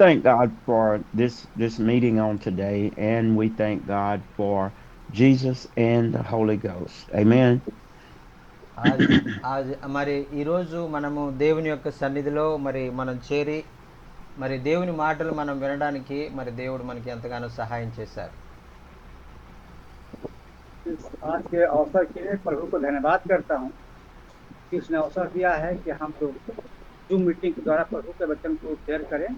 Thank God for this meeting on today, and we thank God for Jesus and the Holy Ghost. Amen. ఆజ్ మరి ఈరోజు మనము దేవుని యొక్క సన్నిధిలో మరి మనం చేరి మరి దేవుని మాటలు మనం వినడానికి మరి దేవుడు మనకి ఎంతగానో సహాయం చేశారు. इस आज के अवसर के लिए प्रभु को धन्यवाद करता हूँ कि उसने अवसर दिया है कि हम लोग जूम मीटिंग के द्वारा प्रभु के वचन को शेयर करें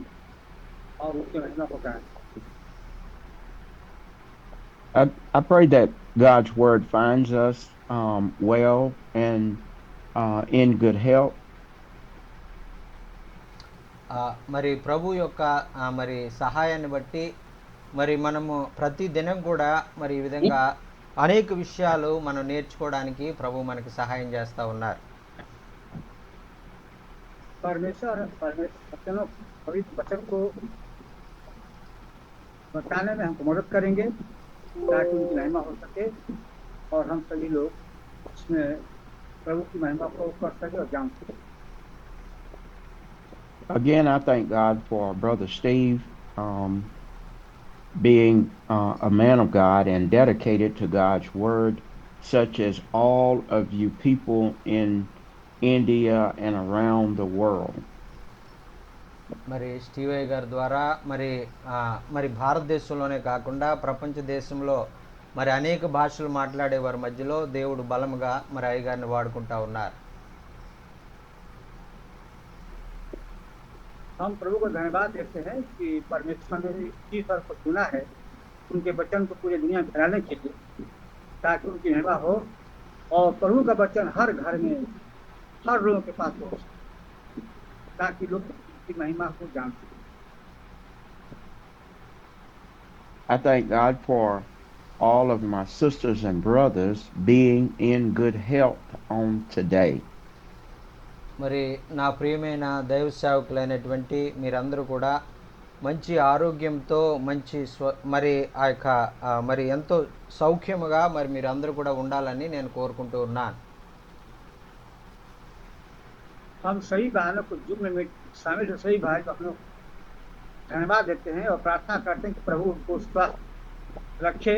और उसकी महिमा को करें. I pray that God's word finds us well and in good health. మరి ప్రభు యొక్క మరి సహాయాన్ని బట్టి మరి మనము ప్రతి దినం కూడా మరి ఈ విధంగా అనేక విషయాలు మనం నేర్చుకోవడానికి ప్రభు మనకి సహాయం చేస్తూ ఉన్నారు. परमेश्वर वचनों पवित्र वचन को बताने में हमको मदद करेंगे ताकि उनकी महिमा हो सके और हम सभी लोग उसमें प्रभु की महिमा को कर सके और जान सके. Again, I thank God for Brother Steve being a man of God and dedicated to God's word, such as all of you people in India and around the world. మరి స్టీవయ్య గారి ద్వారా మరి మరి భారతదేశంలోనే కాకుండా ప్రపంచ దేశంలో మరి అనేక భాషలు మాట్లాడే వారి మధ్యలో దేవుడు బలముగా మరి అయ్యగారిని వాడుకుంటా ఉన్నారు. हम प्रभु को धन्यवाद देते हैं कि परमेश्वर ने इस पर को चुना है उनके वचन को पूरी दुनिया में फैलाने के लिए ताकि उनकी महिमा हो और प्रभु का वचन हर घर में हर लोगों के पास हो ताकि लोग उसकी महिमा को जान सकें. I thank God for all of my sisters and brothers being in good health on today. మరి నా ప్రియమైన దైవ సేవకులైనటువంటి మీరందరూ కూడా మంచి ఆరోగ్యంతో మంచి మరి ఆ యొక్క మరి ఎంతో సౌఖ్యముగా మరి మీరందరూ కూడా ఉండాలని నేను కోరుకుంటూ ఉన్నాను. हम सही बहनों को जुग में शामिल है सही भाई को अपने धन्यवाद देते हैं और प्रार्थना करते हैं कि प्रभु उनको स्वस्थ रखे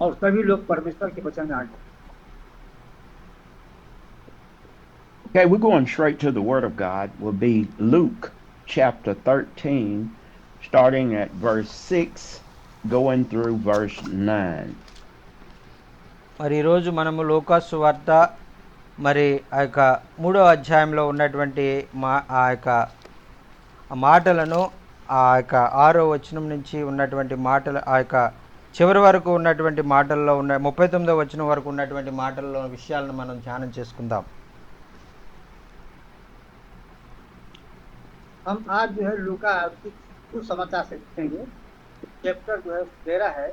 और सभी लोग परमेश्वर के वचन में आ जाए. Okay, we're going straight to the Word of God. Will be Luke chapter 13, starting at verse 6, going through verse 9. మరి ఈరోజు మనము లూకాసు వార్త మరి ఆ యొక్క 3వ అధ్యాయంలో ఉన్నటువంటి ఆ యొక్క మాటలను ఆ యొక్క 6వ వచనం నుంచి ఉన్నటువంటి మాటలు ఆ యొక్క చివరి వరకు ఉన్నటువంటి మాటల్లో ఉన్న 39వ వచనం వరకు ఉన్నటువంటి మాటల్లో విషయాలను మనం ధ్యానం చేసుకుందాం. हम आज जो है लूका कुछ समाचार से लिखेंगे. चैप्टर जो है 13 है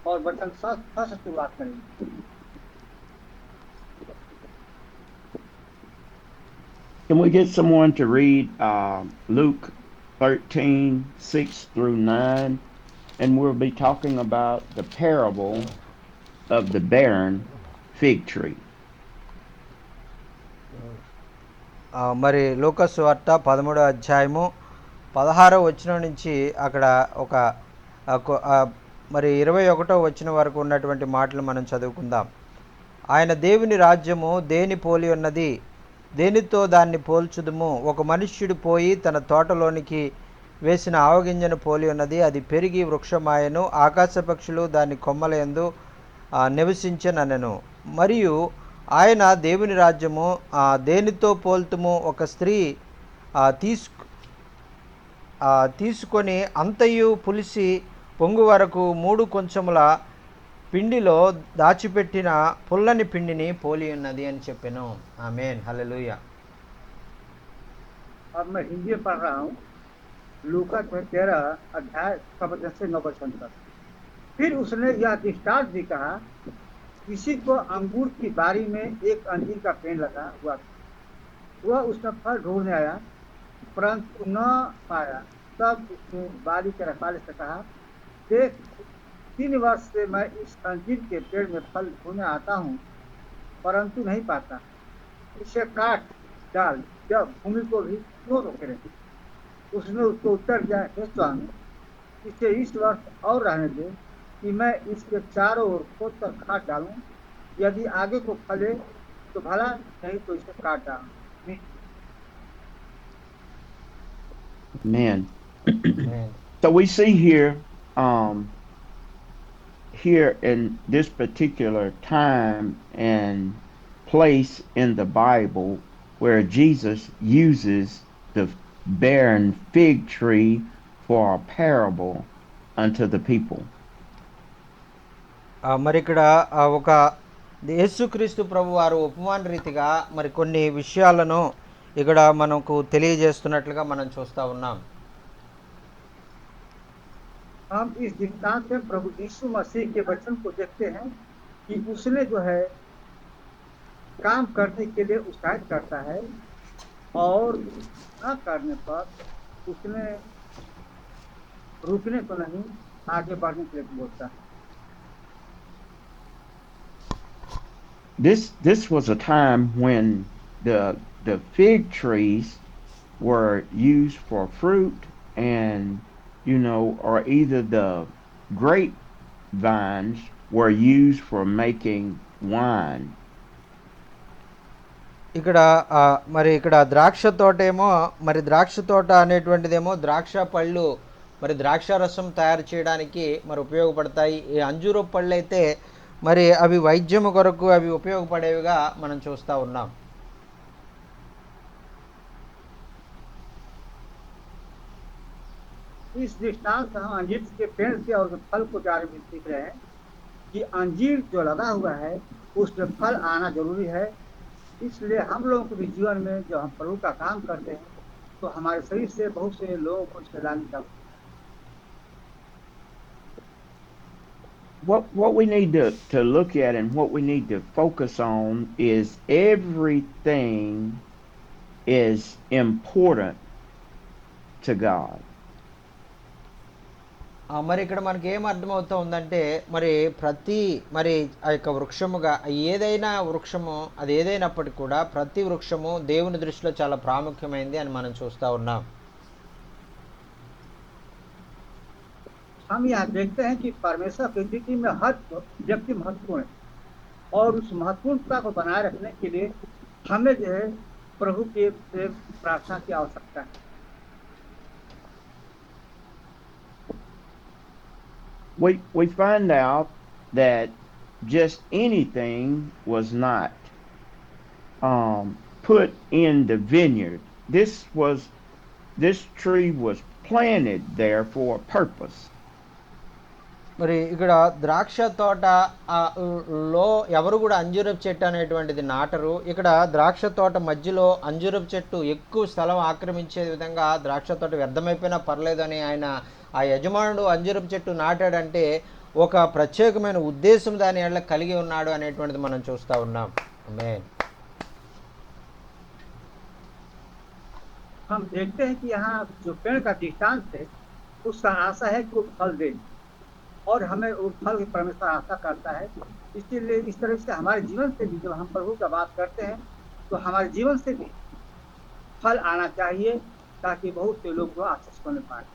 और वचन 6 से शुरुआत करेंगे. Can we get someone to read Luke 13, 6 through 9? And we'll be talking about the parable of the barren fig tree. మరి లూకాసు వార్త 13వ అధ్యాయము 16వ వచనం నుంచి అక్కడ ఒక మరి 21వ వచనం వరకు ఉన్నటువంటి మాటలు మనం చదువుకుందాం. ఆయన దేవుని రాజ్యము దేని పోలి ఉన్నది, దేనితో దాన్ని పోల్చుదుము? ఒక మనుష్యుడు పోయి తన తోటలోనికి వేసిన ఆవగింజను పోలి ఉన్నది. అది పెరిగి వృక్షమాయను, ఆకాశ పక్షులు దాని కొమ్మలయందు నివసించనెను. మరియు ఆయన దేవుని రాజ్యము దేనితో పోల్తుము? ఒక స్త్రీ తీసుకొని అంతయు పులిసి పొంగు వరకు 3 కొంచెముల పిండిలో దాచిపెట్టిన పుల్లని పిండిని పోలి ఉన్నది అని చెప్పెను. ఆమేన్, హల్లెలూయా. अब मैं हिंदी में पढ़ रहा हूँ. लूका 13 अध्याय 7 से 9 वचन तक. फिर उसने यह दृष्टांत भी कहा, किसी को अंगूर की बारी में एक अंजीर का पेड़ लगा हुआ था. वह उसमें फल ढूंढने आया परंतु न पाया. तब उसने बारी के रखवाले से कहा, देख 3 वर्ष से मैं इस अंजीर के पेड़ में फल ढूंढने आता हूँ परंतु नहीं पाता. इसे काट डाल, जब भूमि को भी क्यों रोके रहे. उसने उसको उत्तर दिया, हे स्वामी, इसे इस वर्ष और रहने दे कि मैं इसके चारों ओर खोद कर खाद डालूं। यदि आगे को फले तो भला, नहीं तो इसे काट डालूं। Man. Amen. So we see um, here in this particular time and place in the Bible where Jesus uses the barren fig tree for a parable unto the people. మరి ఇక్కడ ఒక యేసుక్రీస్తు ప్రభు వారు ఉపమాన రీతిగా మరి కొన్ని విషయాలను ఇక్కడ మనకు తెలియజేస్తున్నట్లుగా మనం చూస్తూ ఉన్నాం. हम इस दृष्टांत में प्रभु यीशु मसीह के वचन को देखते हैं कि उसने जो है काम करने के लिए उत्साहित करता है, और न करने पर उसने रुकने को नहीं, आगे बढ़ने के लिए बोलता है। This was a time when the fig trees were used for fruit, and or either the grape vines were used for making wine. ఇక్కడ మరి ఇక్కడ ద్రాక్ష తోట ఏమో, మరి ద్రాక్ష తోట అనేటువంటిదేమో ద్రాక్ష పళ్ళు మరి ద్రాక్ష రసం తయారు చేయడానికి మరి ఉపయోగపడతాయి. ఈ అంజూరు పళ్ళు అయితే మరి అవి వైద్యము కొరకు అవి ఉపయోగపడేవిగా మనం చూస్తూ ఉన్నాం. इस दृष्टांत से हम अंजीर के पेड़ के और फल को बारे में सीख रहे हैं कि अंजीर जो लगा हुआ है उसमें फल आना जरूरी है। इसलिए हम लोगों के भी जीवन में जब हम प्रभु का काम करते हैं तो हमारे शरीर से बहुत से लोगों को सैलानी का What we need to look at and what we need to focus on is everything is important to God. మరి ఇక్కడ మనకి ఏం అర్థమవుతూ ఉందంటే మరి ప్రతి మరి ఆ యొక్క వృక్షముగా ఏదైనా వృక్షము అది ఏదైనప్పటికీ కూడా ప్రతి వృక్షము దేవుని దృష్టిలో చాలా ప్రాముఖ్యమైనది అని మనం చూస్తూ ఉన్నాం. हम यहाँ देखते हैं कि परमेश्वर की स्थिति में हर व्यक्ति महत्वपूर्ण है, और उस महत्वपूर्णता को बनाए रखने के लिए हमें जो है प्रभु के प्रार्थना की आवश्यकता है. We find out that just anything was not put in the vineyard. This tree was planted there for a purpose. మరి ఇక్కడ ద్రాక్ష తోట లో ఎవరు కూడా అంజూరపు చెట్టు అనేటువంటిది నాటరు. ఇక్కడ ద్రాక్ష తోట మధ్యలో అంజూరపు చెట్టు ఎక్కువ స్థలం ఆక్రమించే విధంగా ద్రాక్ష తోట వ్యర్థమైపోయినా పర్లేదని ఆయన ఆ యజమానుడు అంజూరపు చెట్టు నాటాడంటే ఒక ప్రత్యేకమైన ఉద్దేశం దాని ఏళ్ళ కలిగి ఉన్నాడు అనేటువంటిది మనం చూస్తూ ఉన్నాం. ఆమేన్. हम देखते हैं कि यहाँ जो पेड़ का दृष्टांत है उसका आशा है कि वो फल दे, और हमें उस फल की परमेश्वर आशा करता है. इसीलिए इस तरह से हमारे जीवन से भी जब हम प्रभु का बात करते हैं तो हमारे जीवन से भी फल आना चाहिए, ताकि बहुत से लोग आशीष होने पाए.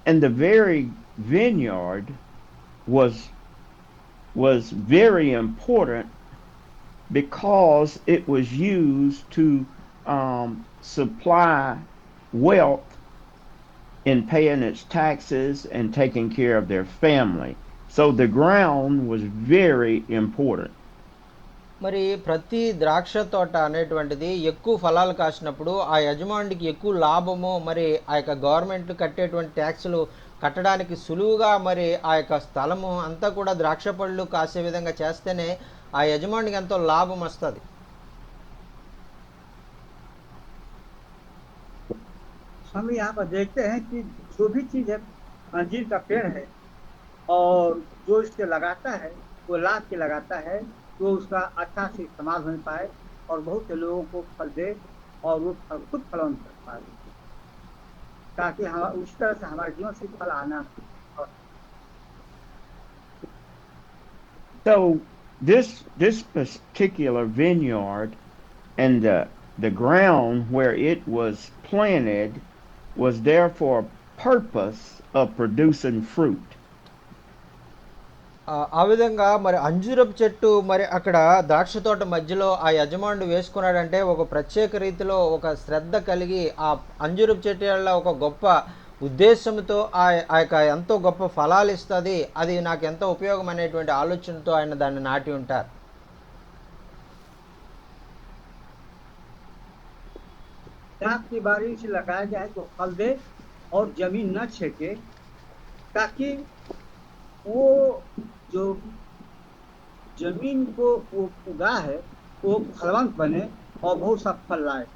And the very vineyard was very important because it was used to supply wealth in paying its taxes and taking care of their family. So the ground was very important. మరి ప్రతి ద్రాక్ష తోట అనేటువంటిది ఎక్కువ ఫలాలు కాసినప్పుడు ఆ యజమానికి ఎక్కువ లాభము, మరి ఆ యొక్క గవర్నమెంట్ కట్టేటువంటి ట్యాక్సులు కట్టడానికి సులువుగా మరి ఆ యొక్క స్థలము అంతా కూడా ద్రాక్ష పళ్ళు కాసే విధంగా చేస్తేనే ఆ యజమానికి ఎంతో లాభం వస్తుంది. हम यहाँ पर देखते हैं कि जो भी चीज़ है, अंजीर का पेड़ है, और जो इसके लगाता है वो लाभ के लगाता है, तो उसका अच्छा से इस्तेमाल हो पाए और बहुत से लोगों को फल दे, और वो फल खुद फलन कर पाए, ताकि हम उस तरह से हमारे जीवन से फल आना. So this particular vineyard and the ground where it was planted was there for a purpose of producing fruit. ఆ విధంగా మరి అంజూరపు చెట్టు మరి అక్కడ ద్రాక్ష తోట మధ్యలో ఆ యజమానుడు వేసుకున్నాడంటే ఒక ప్రత్యేక రీతిలో ఒక శ్రద్ధ కలిగి ఆ అంజూరపు చెట్టు వల్ల ఒక గొప్ప ఉద్దేశంతో ఆ యొక్క ఎంతో గొప్ప ఫలాలు ఇస్తుంది, అది నాకు ఎంతో ఉపయోగం అనేటువంటి ఆలోచనతో ఆయన దాన్ని నాటి ఉంటారు. की बारी से लगाया जाए तो फल दे और जमीन न छेके, ताकि वो जो जमीन को वो उगा है वो फलवंत बने और बहुत सा फल लाए.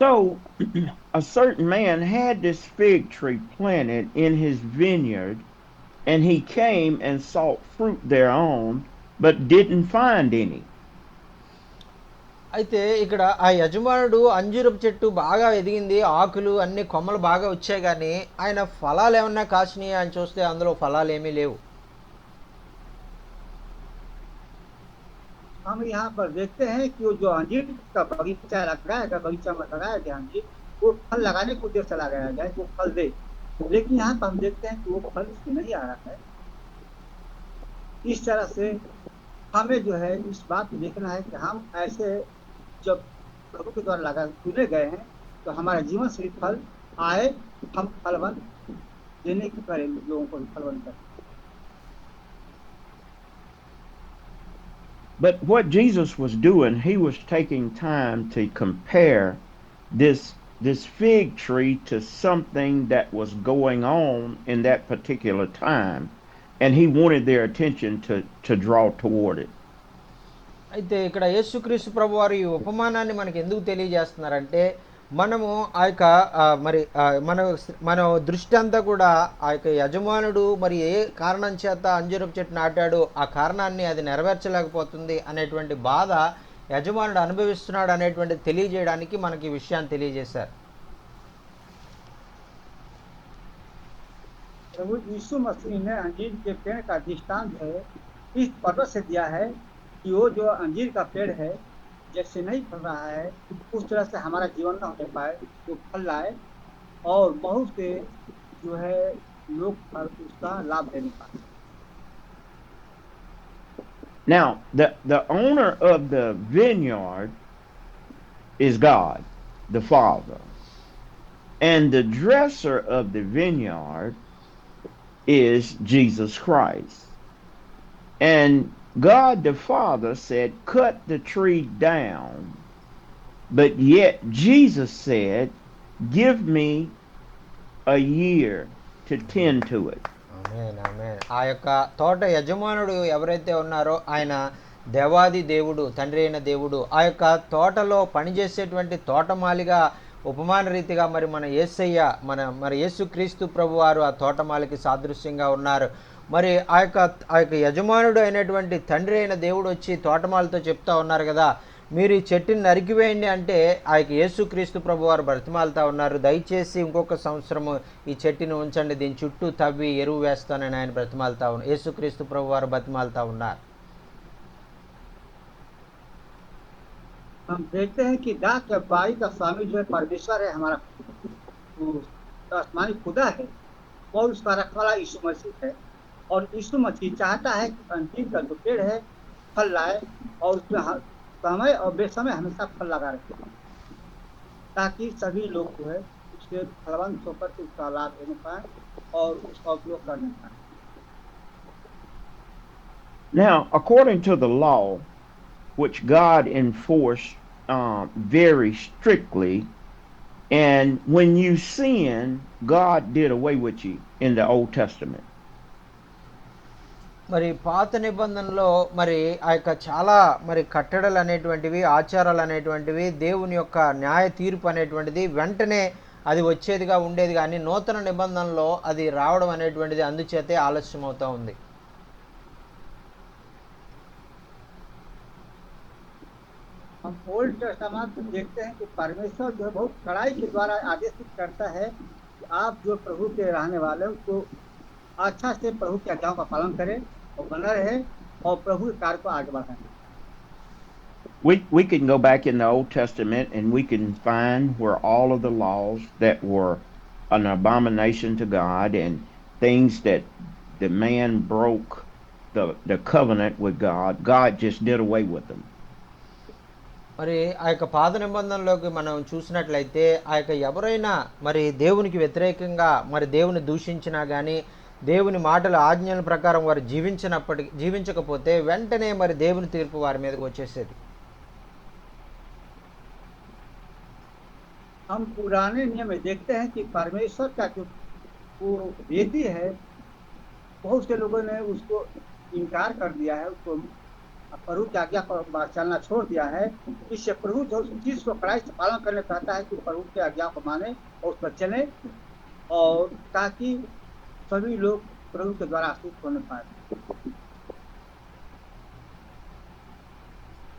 So a certain man had this fig tree planted in his vineyard, and he came and sought fruit thereon, but didn't find any. అయితే ఇక్కడ ఆ యజమానుడు అంజూరపు చెట్టు బాగా ఎదిగింది, ఆకులు అన్ని కొమ్మలు బాగా వచ్చాయి, కానీ ఆయన ఫలాలు ఏమన్నా కాసినాయి అని చూస్తే అందులో ఫలాలు ఏమీ లేవు. हम यहाँ पर देखते हैं कि वो जो अंजीर का बगीचा लगाया था, बगीचा में लगाया गया अंजीर, वो फल लगाने को उद्देश्य से लगाया जाए वो फल दे, लेकिन यहाँ पर हम देखते हैं कि वो फल उसमें नहीं आ रहा है. इस तरह से हमें जो है इस बात को देखना है कि हम ऐसे जब प्रभु के द्वारा लगा चुने गए हैं तो हमारा जीवन से फल आए, हम फलवंत देने की करें, लोगों को फलवंत करें. But what Jesus was doing, he was taking time to compare this fig tree to something that was going on in that particular time, and he wanted their attention to draw toward it. అయితే ఇక్కడ యేసుక్రీస్తు ప్రభు వారు ఈ ఉపమానాన్ని మనకి ఎందుకు తెలియజేస్తున్నారంటే, మనము ఆ యొక్క మన దృష్టి అంతా కూడా ఆ యొక్క యజమానుడు మరి ఏ కారణం చేత అంజూరపు చెట్టు నాటాడు, ఆ కారణాన్ని అది నెరవేర్చలేకపోతుంది అనేటువంటి బాధ యజమానుడు అనుభవిస్తున్నాడు అనేటువంటి తెలియజేయడానికి మనకి ఈ విషయాన్ని తెలియజేశారు. प्रभु यीशु मसीह ने अंजीर के पेड़ का दृष्टांत है इस पर्पस से दिया है कि वो जो अंजीर का पेड़ है जैसे नहीं फल रहा है उस तरह से हमारा जीवन न हो पाए, वो फल लाए और बहुत से जो है लोग उसका लाभ लेने पाए. Now, the owner of the vineyard is God, the Father. And the dresser of the vineyard is Jesus Christ. And God the Father said, cut the tree down, but yet Jesus said, give me a year to tend to it. ఆమేన్, ఆమేన్. ఆ యొక్క తోట యజమానుడు ఎవరైతే ఉన్నారో ఆయన దేవాది దేవుడు, తండ్రి అయిన దేవుడు. ఆ యొక్క తోటలో పనిచేసేటువంటి తోటమాలిగా ఉపమాన రీతిగా మరి మన యేసయ్య మరి యేసుక్రీస్తు ప్రభు వారు ఆ తోటమాలికి సాదృశ్యంగా ఉన్నారు. మరి ఆ యొక్క యజమానుడు అయినటువంటి తండ్రి అయిన దేవుడు వచ్చి తోటమాలతో చెప్తా ఉన్నారు కదా, మీరు ఈ చెట్టుని నరికివేయండి అంటే ఆ యొక్క యేసుక్రీస్తు ప్రభు వారు బ్రతిమాలుతా ఉన్నారు, దయచేసి ఇంకొక సంవత్సరము ఈ చెట్టుని ఉంచండి, దీని చుట్టూ తవ్వి ఎరువు వేస్తానని ఆయన బ్రతిమాలుతా ఉన్నారు, యేసుక్రీస్తు ప్రభు వారు బ్రతిమాలుతా ఉన్నారు. हम देखते हैं कि दास या बाई का स्वामी जो है परमेश्वर है, हमारा आसमानी खुदा है और उसका रखवाला यीशु मसीह है. और यीशु मसीह चाहता है कि अंजीर का जो पेड़ है फल लाए और उसमें समय और बेसमय हमेशा फल लगा रखे, ताकि सभी लोग जो है उसके फलवंत होकर के उसका लाभ लेने पाए और उसका उपयोग करने पाए. Now, according to the law, which God enforced very strictly, and when you sin, God did away with you in the Old Testament. మరి పాత నిబంధనలో మరి ఆ యొక్క చాలా మరి కట్టడలు అనేటువంటివి, ఆచారాలు అనేటువంటివి, దేవుని యొక్క న్యాయ తీర్పు అనేటువంటిది వెంటనే అది వచ్చేదిగా ఉండేది, కానీ నూతన నిబంధనలో అది రావడం అనేటువంటిది అందుచేతే ఆలస్యం అవుతూ ఉంది. हम ओल्ड टेस्टामेंट में देखते हैं कि परमेश्वर जो है बहुत कड़ाई के द्वारा आदेशित करता है कि आप जो प्रभु के रहने वाले हो तो अच्छा से प्रभु की आज्ञाओं का पालन करें और बना रहे और प्रभु के कार्य को आगे बढ़ाएं. we can go back in the Old Testament and we can find where all of the laws that were an abomination to God and things that the man broke the covenant with God, God just did away with them. మరి ఆ యొక్క పాత నిబంధనలోకి మనం చూసినట్లయితే ఆ యొక్క ఎవరైనా మరి దేవునికి వ్యతిరేకంగా మరి దేవుని దూషించినా కానీ దేవుని మాటల ఆజ్ఞల ప్రకారం వారు జీవించకపోతే వెంటనే మరి దేవుని తీర్పు వారి మీదకి వచ్చేసేది. हम पुराने नियम में देखते हैं कि परमेश्वर का जो वो वेदी है, बहुत से लोगों ने उसको इनकार कर दिया है, उसको प्रभु की आज्ञा पर चलना छोड़ दिया है. इससे प्रभु जो चीज को क्राइस्ट पालन करने चाहता है कि प्रभु की आज्ञा को माने और उस पर चले, और ताकि सभी लोग प्रभु के द्वारा आशीष होने पाए.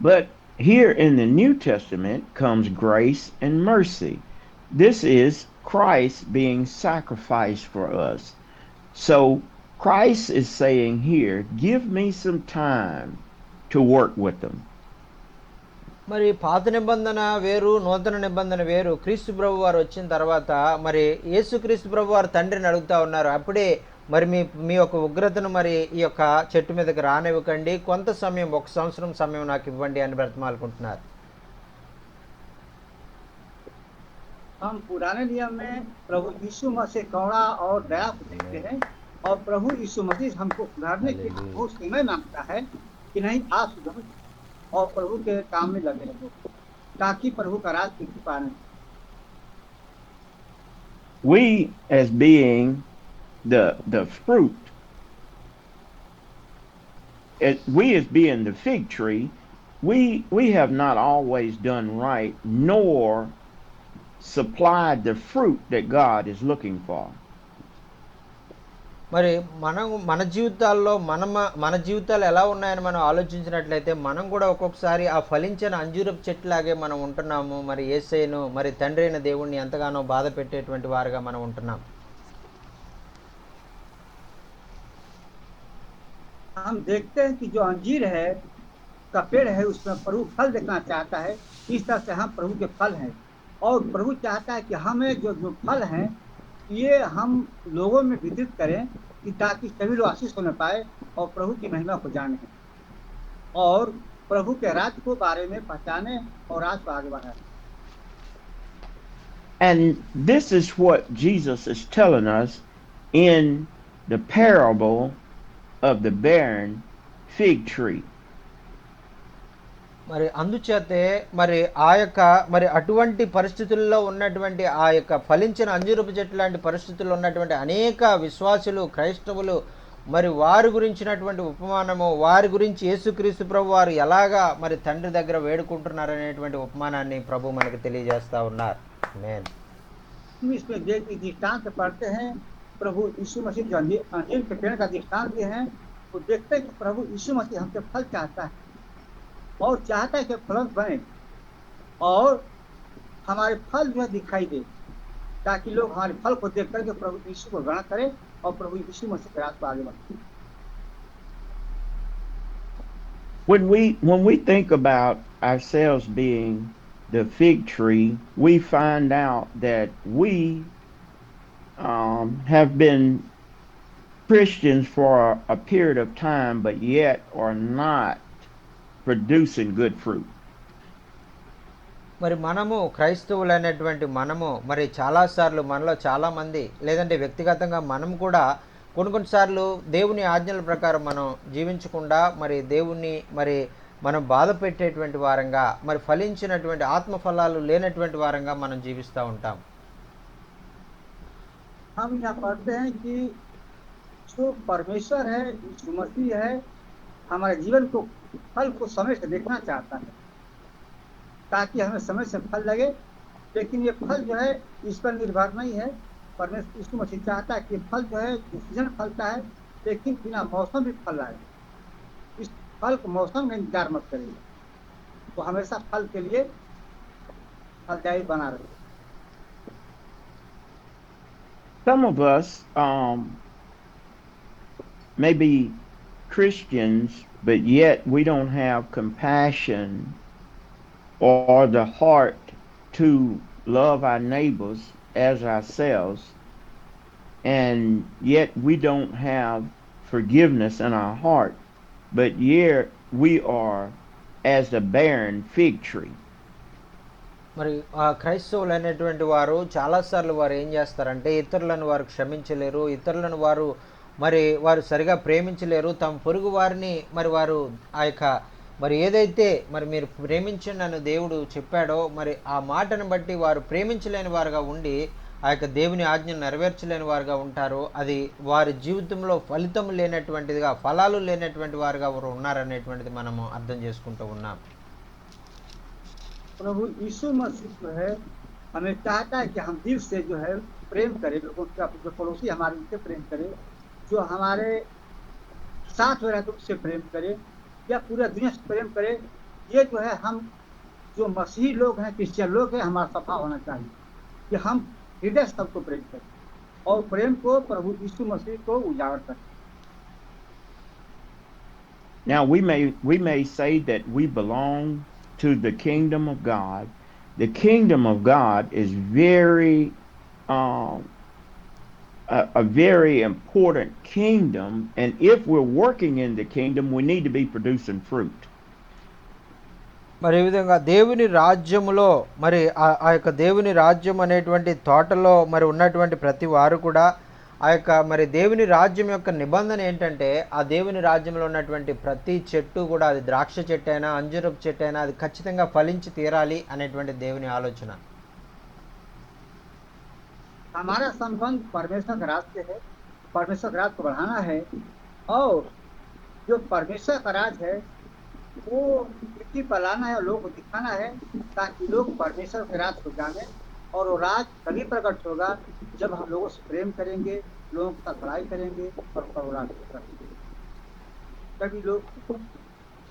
But here in the New Testament comes grace and mercy. This is Christ being sacrificed for us. So Christ is saying here, give me some time to work with them. మరి పాత నిబంధన వేరు, నూతన నిబంధన వేరు. క్రీస్తు ప్రభు వారు వచ్చిన తర్వాత మరి యేసుక్రీస్తు ప్రభు వారు తండ్రిని అడుగుతా ఉన్నారు, అప్పుడే మరి మీ యొక్క ఉగ్రతను మరి ఈ యొక్క చెట్టు మీదకి రానివ్వకండి, కొంత సమయం 1 సంవత్సరం సమయం నాకు ఇవ్వండి అని బ్రతిమాలుకుంటున్నారు. हम पुराने नियम में प्रभु यीशु मसीह करुणा और दया को देखते हैं, और प्रभु यीशु मसीह हमको सुधारने के लिए बहुत समय मांगता है कि नहीं आप सुधरो और प्रभु के काम में लगे रहो, ताकि प्रभु का राज की पाने. We as being the fruit, we as being the fig tree, we have not always done right nor supplied the fruit that God is looking for. మరి మన జీవితాల్లో మన జీవితాలు ఎలా ఉన్నాయని మనం ఆలోచించినట్లయితే మనం కూడా ఒక్కొక్కసారి ఆ ఫలించిన అంజూరపు చెట్టులాగే మనం ఉంటున్నాము. మరి యేసయ్యను మరి తండ్రి అయిన దేవుణ్ణి ఎంతగానో బాధ పెట్టేటువంటి వారుగా మనం ఉంటున్నాం. हम देखते हैं कि जो अंजीर है का पेड़ है, उसमें प्रभु फल देखना चाहता है. इस तरह से हम प्रभु के फल हैं, और प्रभु चाहता है कि हमें जो फल हैं ये हम लोगों में वितरित करें, कि ताकि सभी लोग आशीष होने पाए और प्रभु की महिमा को जाने और प्रभु के राज को बारे में पहचाने और राज को आगे बढ़ाए. And this is what Jesus is telling us in the parable of the barren fig tree. మరి అందుచేతే మరి ఆ యొక్క మరి అటువంటి పరిస్థితుల్లో ఉన్నటువంటి ఆ యొక్క ఫలించిన అంజూరపు చెట్టు లాంటి పరిస్థితుల్లో ఉన్నటువంటి అనేక విశ్వాసులు, క్రైస్తవులు మరి వారి గురించినటువంటి ఉపమానము, వారి గురించి యేసుక్రీస్తు ప్రభు వారు ఎలాగా మరి తండ్రి దగ్గర వేడుకుంటున్నారు అనేటువంటి ఉపమానాన్ని ప్రభు మనకు తెలియజేస్తా ఉన్నారు. ఆమేన్. इसमें दृष्टांत पढ़ते हैं, प्रभु यीशु मसीह जो अंजीर के पेड़ का दृष्टांत दिए हैं, तो देखते हैं कि प्रभु यीशु मसीह हमसे फल चाहता है और चाहता है कि फल बने और हमारे फल जो है दिखाई दे, ताकि लोग हमारे फल को देख करके प्रभु यीशु को ग्रहण करें और प्रभु यीशु मसीह के रास्ते आगे बढ़े. When we think about ourselves being the fig tree, we find out that we have been Christians for a period of time, but yet are not producing good fruit. మరి మనము క్రైస్తవులు అనేటువంటి మనము మరి చాలాసార్లు మనలో చాలామంది లేదంటే వ్యక్తిగతంగా మనం కూడా కొన్నిసార్లు దేవుని ఆజ్ఞల ప్రకారం మనం జీవించకుండా మరి దేవుణ్ణి మరి మనం బాధ పెట్టేటువంటి వారంగా మరి ఫలించినటువంటి ఆత్మఫలాలు లేనటువంటి వారంగా మనం జీవిస్తూ ఉంటాం. हम यहाँ पढ़ते हैं कि जो परमेश्वर है, यीशु मसीह है, हमारे जीवन को फल को समय से देखना चाहता है, ताकि हमें समय से फल लगे. लेकिन ये फल जो है इस पर निर्भर नहीं है. परमेश्वर यीशु मसीह चाहता है कि फल जो है सीजन फलता है, लेकिन बिना मौसम भी फल आए. इस फल को मौसम में इंतजार मत करिए, तो हमेशा फल के लिए फलदायी बना रहे. Some of us may be Christians, but yet we don't have compassion or the heart to love our neighbors as ourselves, and yet we don't have forgiveness in our heart, but yet we are as the barren fig tree. మరి ఆ క్రైస్తవులు అనేటువంటి వారు చాలాసార్లు వారు ఏం చేస్తారంటే ఇతరులను వారు క్షమించలేరు, ఇతరులను వారు వారు సరిగా ప్రేమించలేరు, తమ పొరుగు వారిని మరి వారు ఆ యొక్క మరి ఏదైతే మరి మీరు ప్రేమించండి అని దేవుడు చెప్పాడో మరి ఆ మాటను బట్టి వారు ప్రేమించలేని వారుగా ఉండి ఆ యొక్క దేవుని ఆజ్ఞను నెరవేర్చలేని వారుగా ఉంటారు. అది వారి జీవితంలో ఫలితం లేనటువంటిదిగా, ఫలాలు లేనటువంటి వారుగా వారు ఉన్నారనేటువంటిది మనము అర్థం చేసుకుంటూ ఉన్నాం. प्रभु यीशु मसीह जो है हमें चाहता है कि हम दिल से जो है प्रेम करें, लोगों से जो पड़ोसी हमारे उनसे प्रेम करें, जो हमारे साथ हो रहा है तो उससे प्रेम करें, या पूरा दुनिया से प्रेम करें। ये जो है हम जो मसीही लोग हैं, क्रिश्चियन लोग हैं, हमारा सफा होना चाहिए कि हम हृदय से सबको प्रेम करें और प्रेम को प्रभु यीशु मसीह को उजागर करें। Now we may say that we belong to the kingdom of God. The kingdom of God is very a very important kingdom, and if we're working in the kingdom, we need to be producing fruit. మరి ఈ విధంగా దేవుని రాజ్యములో మరి ఆ యొక్క దేవుని రాజ్యం అనేటువంటి తోటలో మరి ఉన్నటువంటి ప్రతి వారు కూడా ఆ యొక్క మరి దేవుని రాజ్యం యొక్క నిబంధన ఏంటంటే ఆ దేవుని రాజ్యంలో ఉన్నటువంటి ప్రతి చెట్టు కూడా, అది ద్రాక్ష చెట్టు అయినా అంజూరపు చెట్టు అయినా, అది ఖచ్చితంగా ఫలించి తీరాలి అనేటువంటి దేవుని ఆలోచన. हमारा संबंध परमेश्वर का राज से है, परमेश्वर का राज को बढ़ाना है, और जो परमेश्वर का राज है वो पृथ्वी पर लाना है और लोगों को दिखाना है, ताकि लोग परमेश्वर के राज को जाने। और वो राज तभी प्रकट होगा जब हम लोगों से प्रेम करेंगे, लोगों के साथ लड़ाई करेंगे और करुणा करेंगे, तभी लोग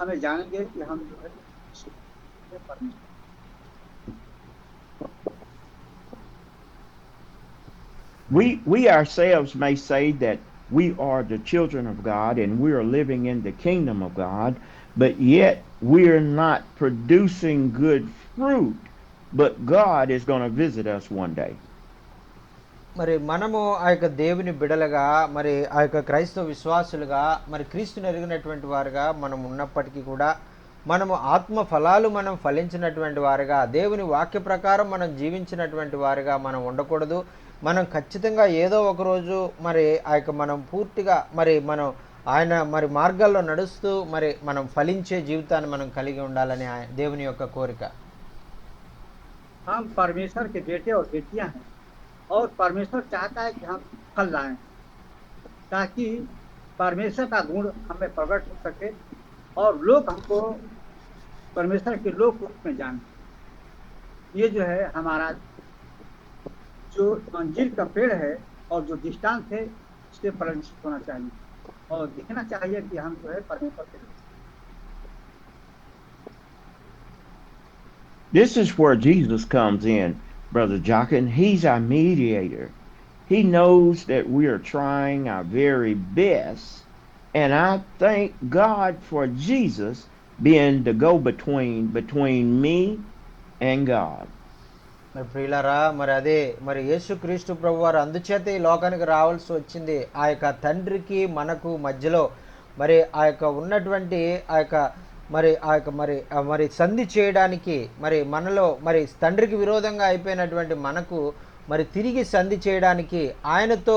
हमें जानेंगे कि हम जो है परमेश्वर। We ourselves may say that we are the children of God and we are living in the kingdom of God, but yet we are not producing good fruit, but God is going to visit us one day. మరి మనము ఆ యొక్క దేవుని బిడలుగా, మరి ఆ యొక్క క్రైస్తవ విశ్వాసులుగా, మరి క్రీస్తుని ఎరిగినటువంటి వారుగా మనం ఉన్నప్పటికీ కూడా మనము ఆత్మ ఫలాలు మనం ఫలించినటువంటి వారుగా, దేవుని వాక్య ప్రకారం మనం జీవించినటువంటి వారుగా మనం ఉండకూడదు. మనం ఖచ్చితంగా ఏదో ఒకరోజు మరి ఆ యొక్క మనం పూర్తిగా మనం ఆయన మరి మార్గాల్లో నడుస్తూ మరి మనం ఫలించే జీవితాన్ని మనం కలిగి ఉండాలని దేవుని యొక్క కోరిక. हम परमेश्वर के बेटे और बेटियां हैं और परमेश्वर चाहता है कि हम फल लाएं, ताकि परमेश्वर का गुण हमें प्रकट हो सके और लोग हमको परमेश्वर के लोग रूप में जाने। ये जो है हमारा जो अंजीर का पेड़ है और जो दृष्टांत है उससे परिचित होना चाहिए और दिखना चाहिए कि हम जो है परमेश्वर के। This is where Jesus comes in, Brother Jochen. He's our mediator. He knows that we are trying our very best, and I thank God for Jesus being the go-between me and God. మరి ప్రియులారా, మరి అదే మరి యేసుక్రీస్తు ప్రభువారు అందుచేత ఈ లోకానికి రావాల్సి వచ్చింది. ఆ యొక్క తండ్రికి మనకు మధ్యలో మరి ఆ యొక్క ఉన్నటువంటి ఆ యొక్క మరి సంధి చేయడానికి, మరి మనలో మరి తండ్రికి విరోధంగా అయిపోయినటువంటి మనకు మరి తిరిగి సంధి చేయడానికి, ఆయనతో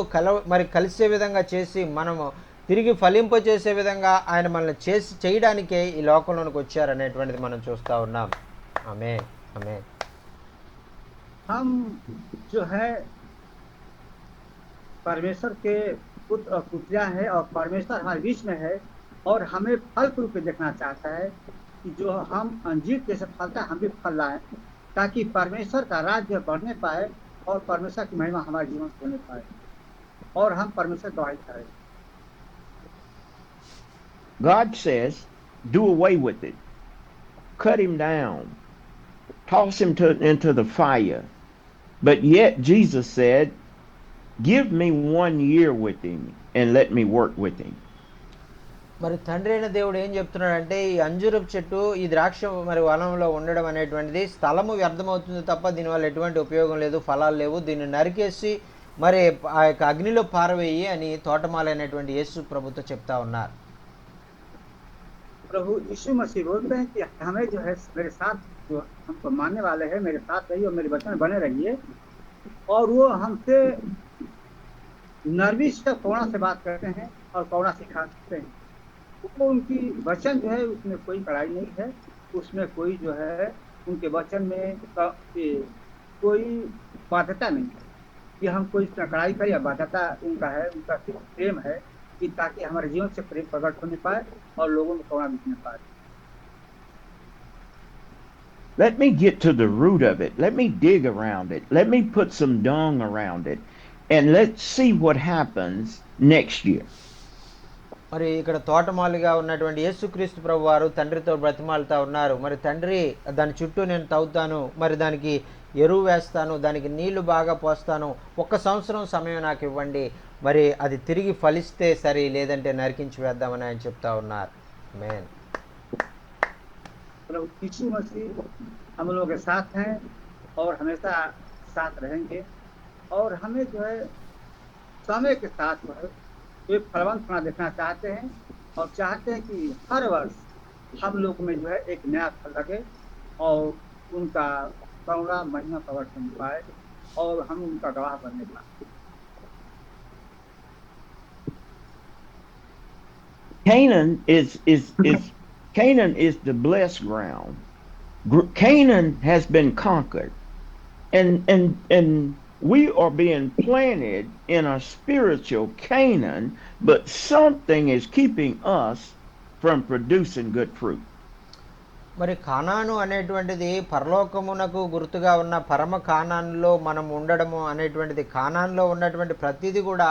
కలిసే విధంగా చేసి మనము తిరిగి ఫలింపచేసే విధంగా ఆయన మనల్ని చేయడానికే ఈ లోకంలోనికి వచ్చారనేటువంటిది మనం చూస్తూ ఉన్నాం. ఆమేన్, ఆమేన్. हम जो है परमेश्वर के पुत्र और पुत्रियां हैं और परमेश्वर हमारे बीच में है और हमें फल के रूप में देखना चाहता है कि जो हम अंजीर जैसे फलता है हम भी फल लाएं, ताकि परमेश्वर का राज्य बढ़ने पाए और परमेश्वर की महिमा हमारे जीवन से होने पाए और हम परमेश्वर गवाही करें। God says, do away with it. Cut him down. Toss him into the fire. But yet Jesus said, give me 1 year with him and let me work with him. మరి తండ్రి అయిన దేవుడు ఏం చెప్తున్నాడంటే ఈ అంజూరపు చెట్టు ఈ ద్రాక్ష మరి వనంలో ఉండడం అనేటువంటిది స్థలము వ్యర్థమవుతుంది తప్ప దీనివల్ల ఎటువంటి ఉపయోగం లేదు, ఫలాలు లేవు, దీన్ని నరికేసి మరి ఆ యొక్క అగ్నిలో పారవేయి అని తోటమాలైనటువంటి యేసు ప్రభుతో చెప్తా ఉన్నారు. प्रभु यीशु मसीह बोलते हैं कि हमें जो है मेरे साथ जो हमको मानने वाले हैं मेरे साथ रहिए और मेरे वचन में बने रहिए, और वो हमसे नरमी से करुणा से बात करते हैं और करुणा सिखाते हैं। वो उनकी वचन जो है उसमें कोई कड़ाई नहीं है, उसमें कोई जो है उनके वचन में कोई बाध्यता नहीं है कि हम कोई कड़ाई करें या बाध्यता उनका है, उनका सिर्फ प्रेम है कि ताकि हमारे जीवन से प्रेम प्रकट होने पाए और लोगों में करुणा दिखने पाए। Let me get to the root of it. Let me dig around it. Let me put some dung around it. And let's see what happens next year. మరి ఇక్కడ తోటమాలిగా ఉన్నటువంటి యేసుక్రీస్తు ప్రభు వారు తండ్రితో బ్రతిమాలుతా ఉన్నారు. మరి తండ్రి దాని చుట్టూ నేను తవ్వుతాను, మరి దానికి ఎరువు వేస్తాను, దానికి నీళ్లు బాగా పోస్తాను, 1 సంవత్సరం సమయం నాకు ఇవ్వండి, మరి అది తిరిగి ఫలిస్తే సరి, లేదంటే నరికించి వేద్దామని ఆయన చెప్తా ఉన్నారు. ఆమేన్. प्रभु यीशु मसीह हम लोगों के साथ हैं और हमेशा साथ रहेंगे, और हमें जो है समय के साथ जो है एक फलवंत होना देखना चाहते हैं, और चाहते हैं कि हर वर्ष हम लोग में जो है एक नया फल लगे और उनका करुणा महिमा प्रकट हो पाए और हम उनका गवाह बनने पाए। Canaan is the blessed ground. Canaan has been conquered, and we are being planted in a spiritual Canaan, but something is keeping us from producing good fruit. మరి కానాను అనేటువంటిది పరలోకమునకు గుర్తుగా ఉన్న పరమ కానానులో మనం ఉండడము అనేటువంటిది, కానాన్లో ఉన్నటువంటి ప్రతిదీ కూడా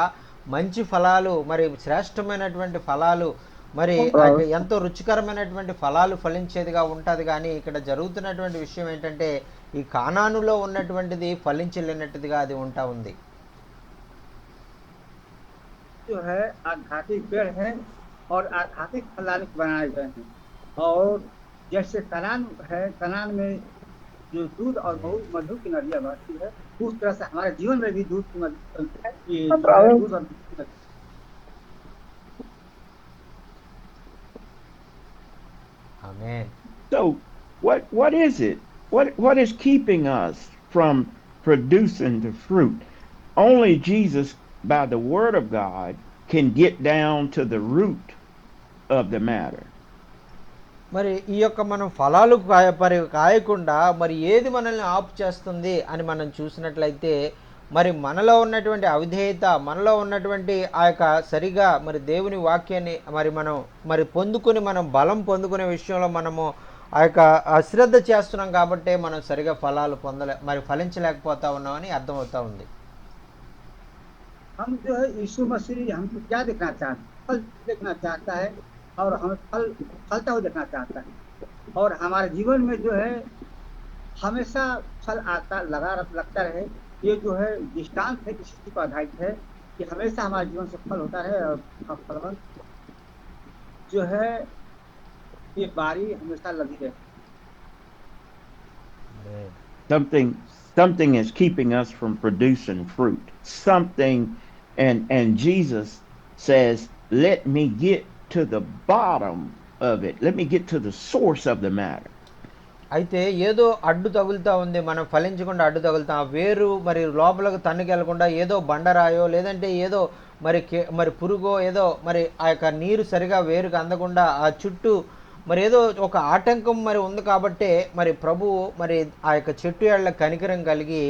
మంచి ఫలాలు, మరి శ్రేష్టమైనటువంటి ఫలాలు, మరి ఎంతో రుచికరమైనటువంటి ఫలాలు ఫలించేదిగా ఉంటుంది. కానీ ఇక్కడ జరుగుతున్నటువంటి విషయం ఏంటంటే ఈ కానానులో ఉన్నటువంటిది ఫలించలేనట్టుగా అది ఉంటా ఉంది. जो है आध्यात्मिक पेड़ है और आध्यात्मिक फल बनाए गए हैं, और जैसे कनान है, कनान में जो दूध और बहुत मधु की नदियाँ बहती है, उस तरह से हमारे जीवन में भी दूध की है, ये दूध और आमेन. So what is it? What is keeping us from producing the fruit? Only Jesus, by the word of God, can get down to the root of the matter. మరి ఈ యొక్క మనం ఫలాలు కాయకుండా మరి ఏది మనల్ని ఆపు చేస్తుంది అని మనం చూసినట్లయితే, మరి మనలో ఉన్నటువంటి అవిధేయత, మనలో ఉన్నటువంటి ఆ యొక్క సరిగా మరి దేవుని వాక్యాన్ని మరి పొందుకుని మనం బలం పొందుకునే విషయంలో మనము ఆ యొక్క అశ్రద్ధ చేస్తున్నాం కాబట్టి మనం సరిగా ఫలాలు మరి ఫలించలేకపోతా ఉన్నామని అర్థమవుతా ఉంది. हम जो है यीशु मसीह हमको क्या देखना चाहते, फल देखना चाहता है, और हमें फलता हुआ देखना चाहता है, और हमारे जीवन में जो है हमेशा फल आता लगता रहे। ये जो है दृष्टांत है, इसी पर आधारित है कि हमेशा हमारे जीवन से फल होता रहे, और फलवंत जो है ये बारी हमेशा लगी रहे। Something is keeping us from producing fruit. Something, and Jesus says, let me get to the bottom of it. Let me get to the source of the matter. అయితే ఏదో అడ్డు తగులుతా ఉంది, మనం ఫలించకుండా అడ్డు తగులుతాం. వేరు మరి లోపలకు తన్నుకెళ్లకుండా ఏదో బండరాయో లేదంటే ఏదో మరి పురుగో ఏదో మరి ఆ యొక్క నీరు సరిగా వేరుకు అందకుండా ఆ చుట్టూ మరి ఏదో ఒక ఆటంకం మరి ఉంది కాబట్టే మరి ప్రభువు మరి ఆ యొక్క చెట్టు ఏళ్ల కనికరం కలిగి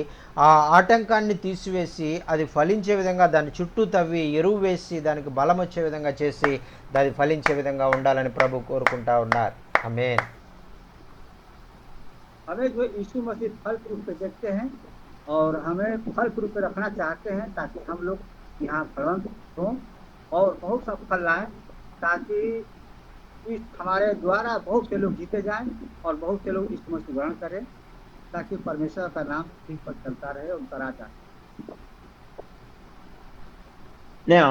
ఆ ఆటంకాన్ని తీసివేసి అది ఫలించే విధంగా దాని చుట్టూ తవ్వి ఎరువు వేసి దానికి బలం వచ్చే విధంగా చేసి దాన్ని ఫలించే విధంగా ఉండాలని ప్రభు కోరుకుంటా ఉన్నారు. ఆమేన్. हमें जो यीशु मसीह फल रूप पे देखते हैं और हमें फल रूप पे रखना चाहते हैं, ताकि हम लोग यहाँ फलवंत हों और बहुत सा फल लाएं, ताकि इस हमारे द्वारा बहुत से लोग जीते जाएं और बहुत से लोग यीशु मसीह ग्रहण करें, ताकि परमेश्वर का नाम ठीक पर चलता रहे, उनका राज आए। Now,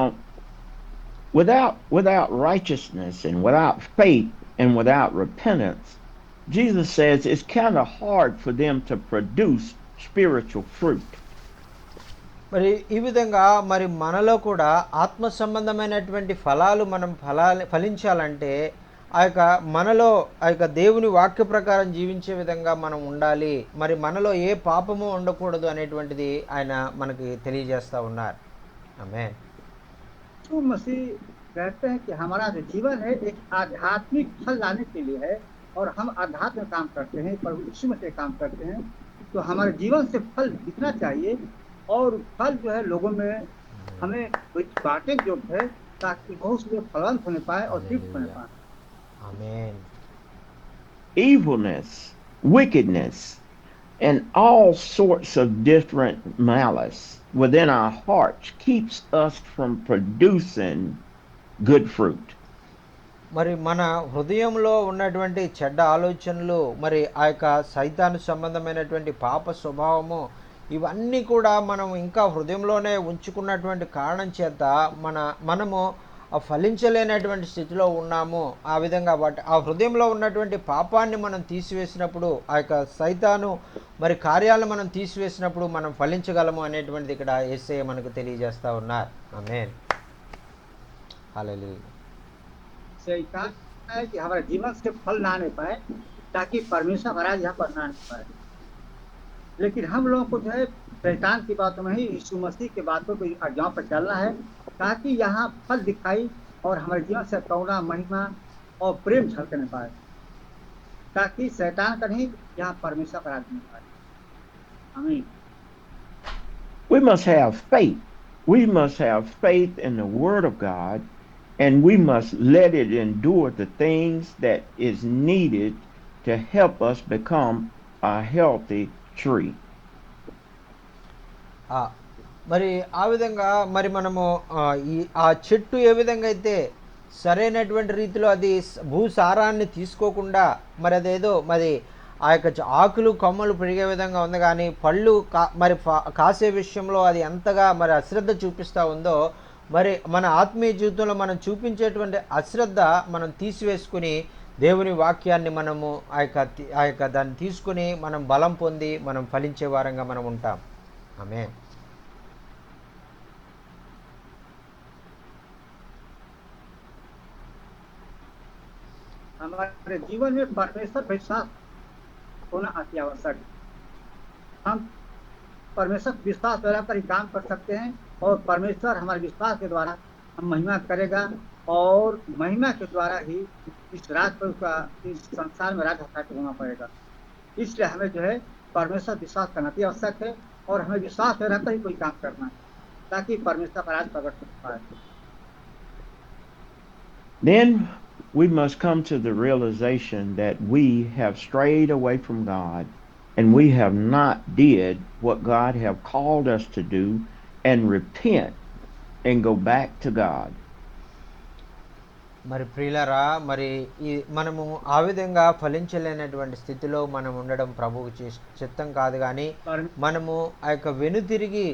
without righteousness and without faith and without repentance, Jesus says it's kind of hard for them to produce spiritual fruit. మరి ఈ విధంగా మరి మనలో కూడా ఆత్మ సంబంధమైనటువంటి ఫలాలు మనం ఫలించాలంటే ఆ యొక్క మనలో ఆ యొక్క దేవుని వాక్య ప్రకారం జీవించే విధంగా మనం ఉండాలి. మరి మనలో ఏ పాపము ఉండకూడదు అనేటువంటిది ఆయన మనకి తెలియజేస్తూ ఉన్నారు. ఆమేన్. तो मसीह कहते हैं कि हमारा जो जीवन है एक आध्यात्मिक फल लाने के लिए है और हम आध्यात्म में काम करते हैं, प्रभु यीशु मसीह काम करते हैं, तो हमारे जीवन से फल दिखना चाहिए और फल जो है लोगों में हमें बांटे जो है ताकि बहुत से फलवंत होने पाए और तृप्त होने पाए. ఆమేన్. Evilness, wickedness, and all sorts of different malice within our hearts keeps us from producing good fruit. మరి మన హృదయంలో ఉన్నటువంటి చెడ్డ ఆలోచనలు, మరి ఆ యొక్క సైతాను సంబంధమైనటువంటి పాప స్వభావము, ఇవన్నీ కూడా మనం ఇంకా హృదయంలోనే ఉంచుకున్నటువంటి కారణం చేత మనము ఫలించలేనటువంటి స్థితిలో ఉన్నాము. ఆ విధంగా ఆ హృదయంలో ఉన్నటువంటి పాపాన్ని మనం తీసివేసినప్పుడు, ఆ యొక్క సైతాను మరి కార్యాలను మనం తీసివేసినప్పుడు మనం ఫలించగలము అనేటువంటిది ఇక్కడ యేసయ్య మనకు తెలియజేస్తూ ఉన్నారు. ఆమేన్. హల్లెలూయా. शैतान है कि हमारे जीवन से फल ना आने पाए ताकि परमेश्वर महाराज यहाँ पर ना आने पाए, लेकिन हम लोगों को जो है शैतान की बातों में ही यीशु मसीह की बातों की आज्ञाओं पर चलना है ताकि यहाँ फल दिखाई और हमारे जीवन से करुणा, महिमा और प्रेम झलकने पाए, ताकि शैतान का नहीं यहाँ परमेश्वर का राज पाए. आमीन. We must have faith. We must have faith in the Word of God, and we must let it endure the things that is needed to help us become a healthy tree. మరి ఆ విధంగా మరి మనము ఆ చెట్టు ఏ విధంగా అయితే సరైనటువంటి రీతిలో అది భూసారాన్ని తీసుకోకుండా మరి అదేదో మరి ఆ యొక్క ఆకులు కొమ్మలు పెరిగే విధంగా ఉంది, కానీ పళ్ళు మరి కాసే విషయంలో అది ఎంతగా మరి అశ్రద్ధ చూపిస్తూ ఉందో, మరి మన ఆత్మీయ జీవితంలో మనం చూపించేటువంటి అశ్రద్ధ మనం తీసివేసుకుని దేవుని వాక్యాన్ని మనము ఆ యొక్క దాన్ని తీసుకుని మనం బలం పొంది మనం ఫలించే వారంగా మనం ఉంటాం. ఆమేన్. हमारे जीवन में परमेश्वर विश्वास होना अति आवश्यक है. हम परमेश्वर विश्वास द्वारा पर ही काम कर सकते हैं और परमेश्वर हमारे विश्वास के द्वारा हम महिमा करेगा और महिमा के द्वारा ही इस राज पर उसका इस संसार में राज स्थापित होना पड़ेगा. इसलिए हमें जो है परमेश्वर विश्वास करना भी आवश्यक है और हमें विश्वास में रहकर ही कोई काम करना है ताकि परमेश्वर का राज प्रकट हो पाए. Then we must come to the realization that we have strayed away from God and we have not did what God have called us to do and repent and go back to God. మరి ప్రియులారా, మరి మనము ఆ విధంగా ఫలించలేనటువంటి స్థితిలో మనం ఉండడం ప్రభువుకి చిత్తం కాదు, కానీ మనము ఆ యొక్క వెనుతిరిగి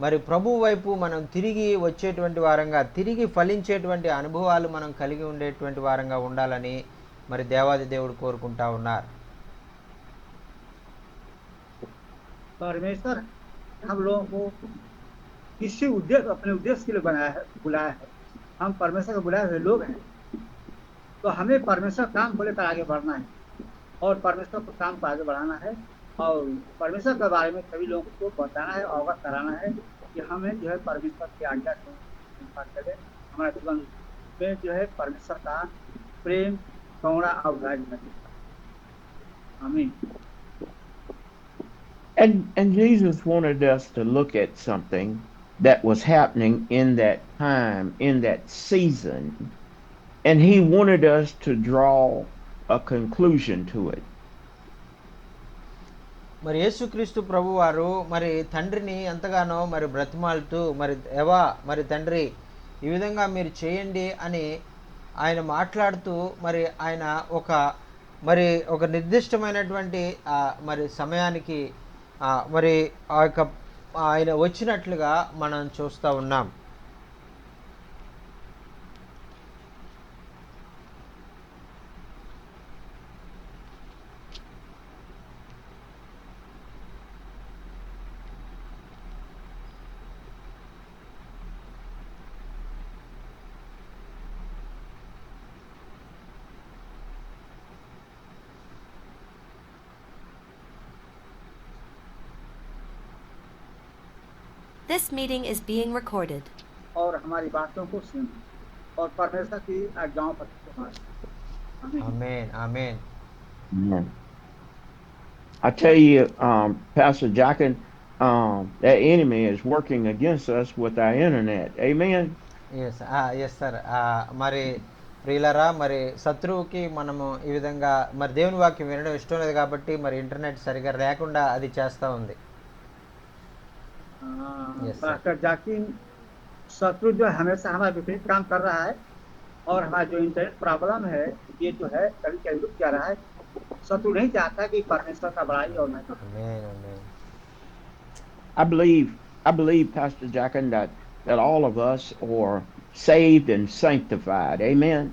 మరి ప్రభు వైపు మనం తిరిగి వచ్చేటువంటి వారంగా, తిరిగి ఫలించేటువంటి అనుభవాలు మనం కలిగి ఉండేటువంటి వారంగా ఉండాలని మరి దేవాది దేవుడు కోరుకుంటా ఉన్నారు. परमेश्वर हम लोगों को किसी उद्देश्य अपने उद्देश्य के लिए बुलाया है. हम परमेश्वर को बुलाए हुए लोग हैं, तो हमें परमेश्वर काम को लेकर आगे बढ़ना है और परमेश्वर को काम को आगे बढ़ाना है और परमेश्वर के बारे में सभी लोगों को बताना है, अवगत कराना है कि हमें जो है परमेश्वर की आज्ञा को करें. हमारे जीवन में जो है परमेश्वर का प्रेम, करुणा और राज बने. आमीन. And Jesus wanted us to look at something that was happening in that time, in that season, and he wanted us to draw a conclusion to it. మరి యేసుక్రీస్తు ప్రభువారు మరి తండ్రిని ఎంతగానో మరి బ్రతిమాలుతూ మరి దేవా మరి తండ్రి ఈ విధంగా మీరు చేయండి అని ఆయన మాట్లాడుతూ మరి ఆయన ఒక నిర్దిష్టమైనటువంటి మరి సమయానికి మరి ఆ యొక్క ఆయన వచ్చినట్లుగా మనం చూస్తూ ఉన్నాం. This meeting is being recorded. और हमारी बातों को सुने और परमेश्वर की आज्ञाओं पर चले। आमीन। ఆమేన్ ఆమేన్ Amen. I tell you, Pastor Jockin, that enemy is working against us with our internet. Amen. Yes yes sir మరి ప్రియులరా మరి శత్రువుకి మనము ఈ విధంగా మరి దేవుని వాక్యం వినడం ఇష్టం లేదు కాబట్టి మరి ఇంటర్నెట్ సరిగా లేకుండా అది చేస్తూ ఉంది Yes, sir. पास्टर जाकिन शत्रु जो है हमेशा हमारे विपरीत काम कर रहा है और हमारा जो इंटरनेट प्रॉब्लम है ये जो है कभी कभी रुक जा रहा है। शत्रु नहीं चाहता कि परमेश्वर का बड़ाई और महिमा हो। ఆమేన్ ఆమేన్ I believe, Pastor Jockin, that all of us are saved and sanctified. Amen.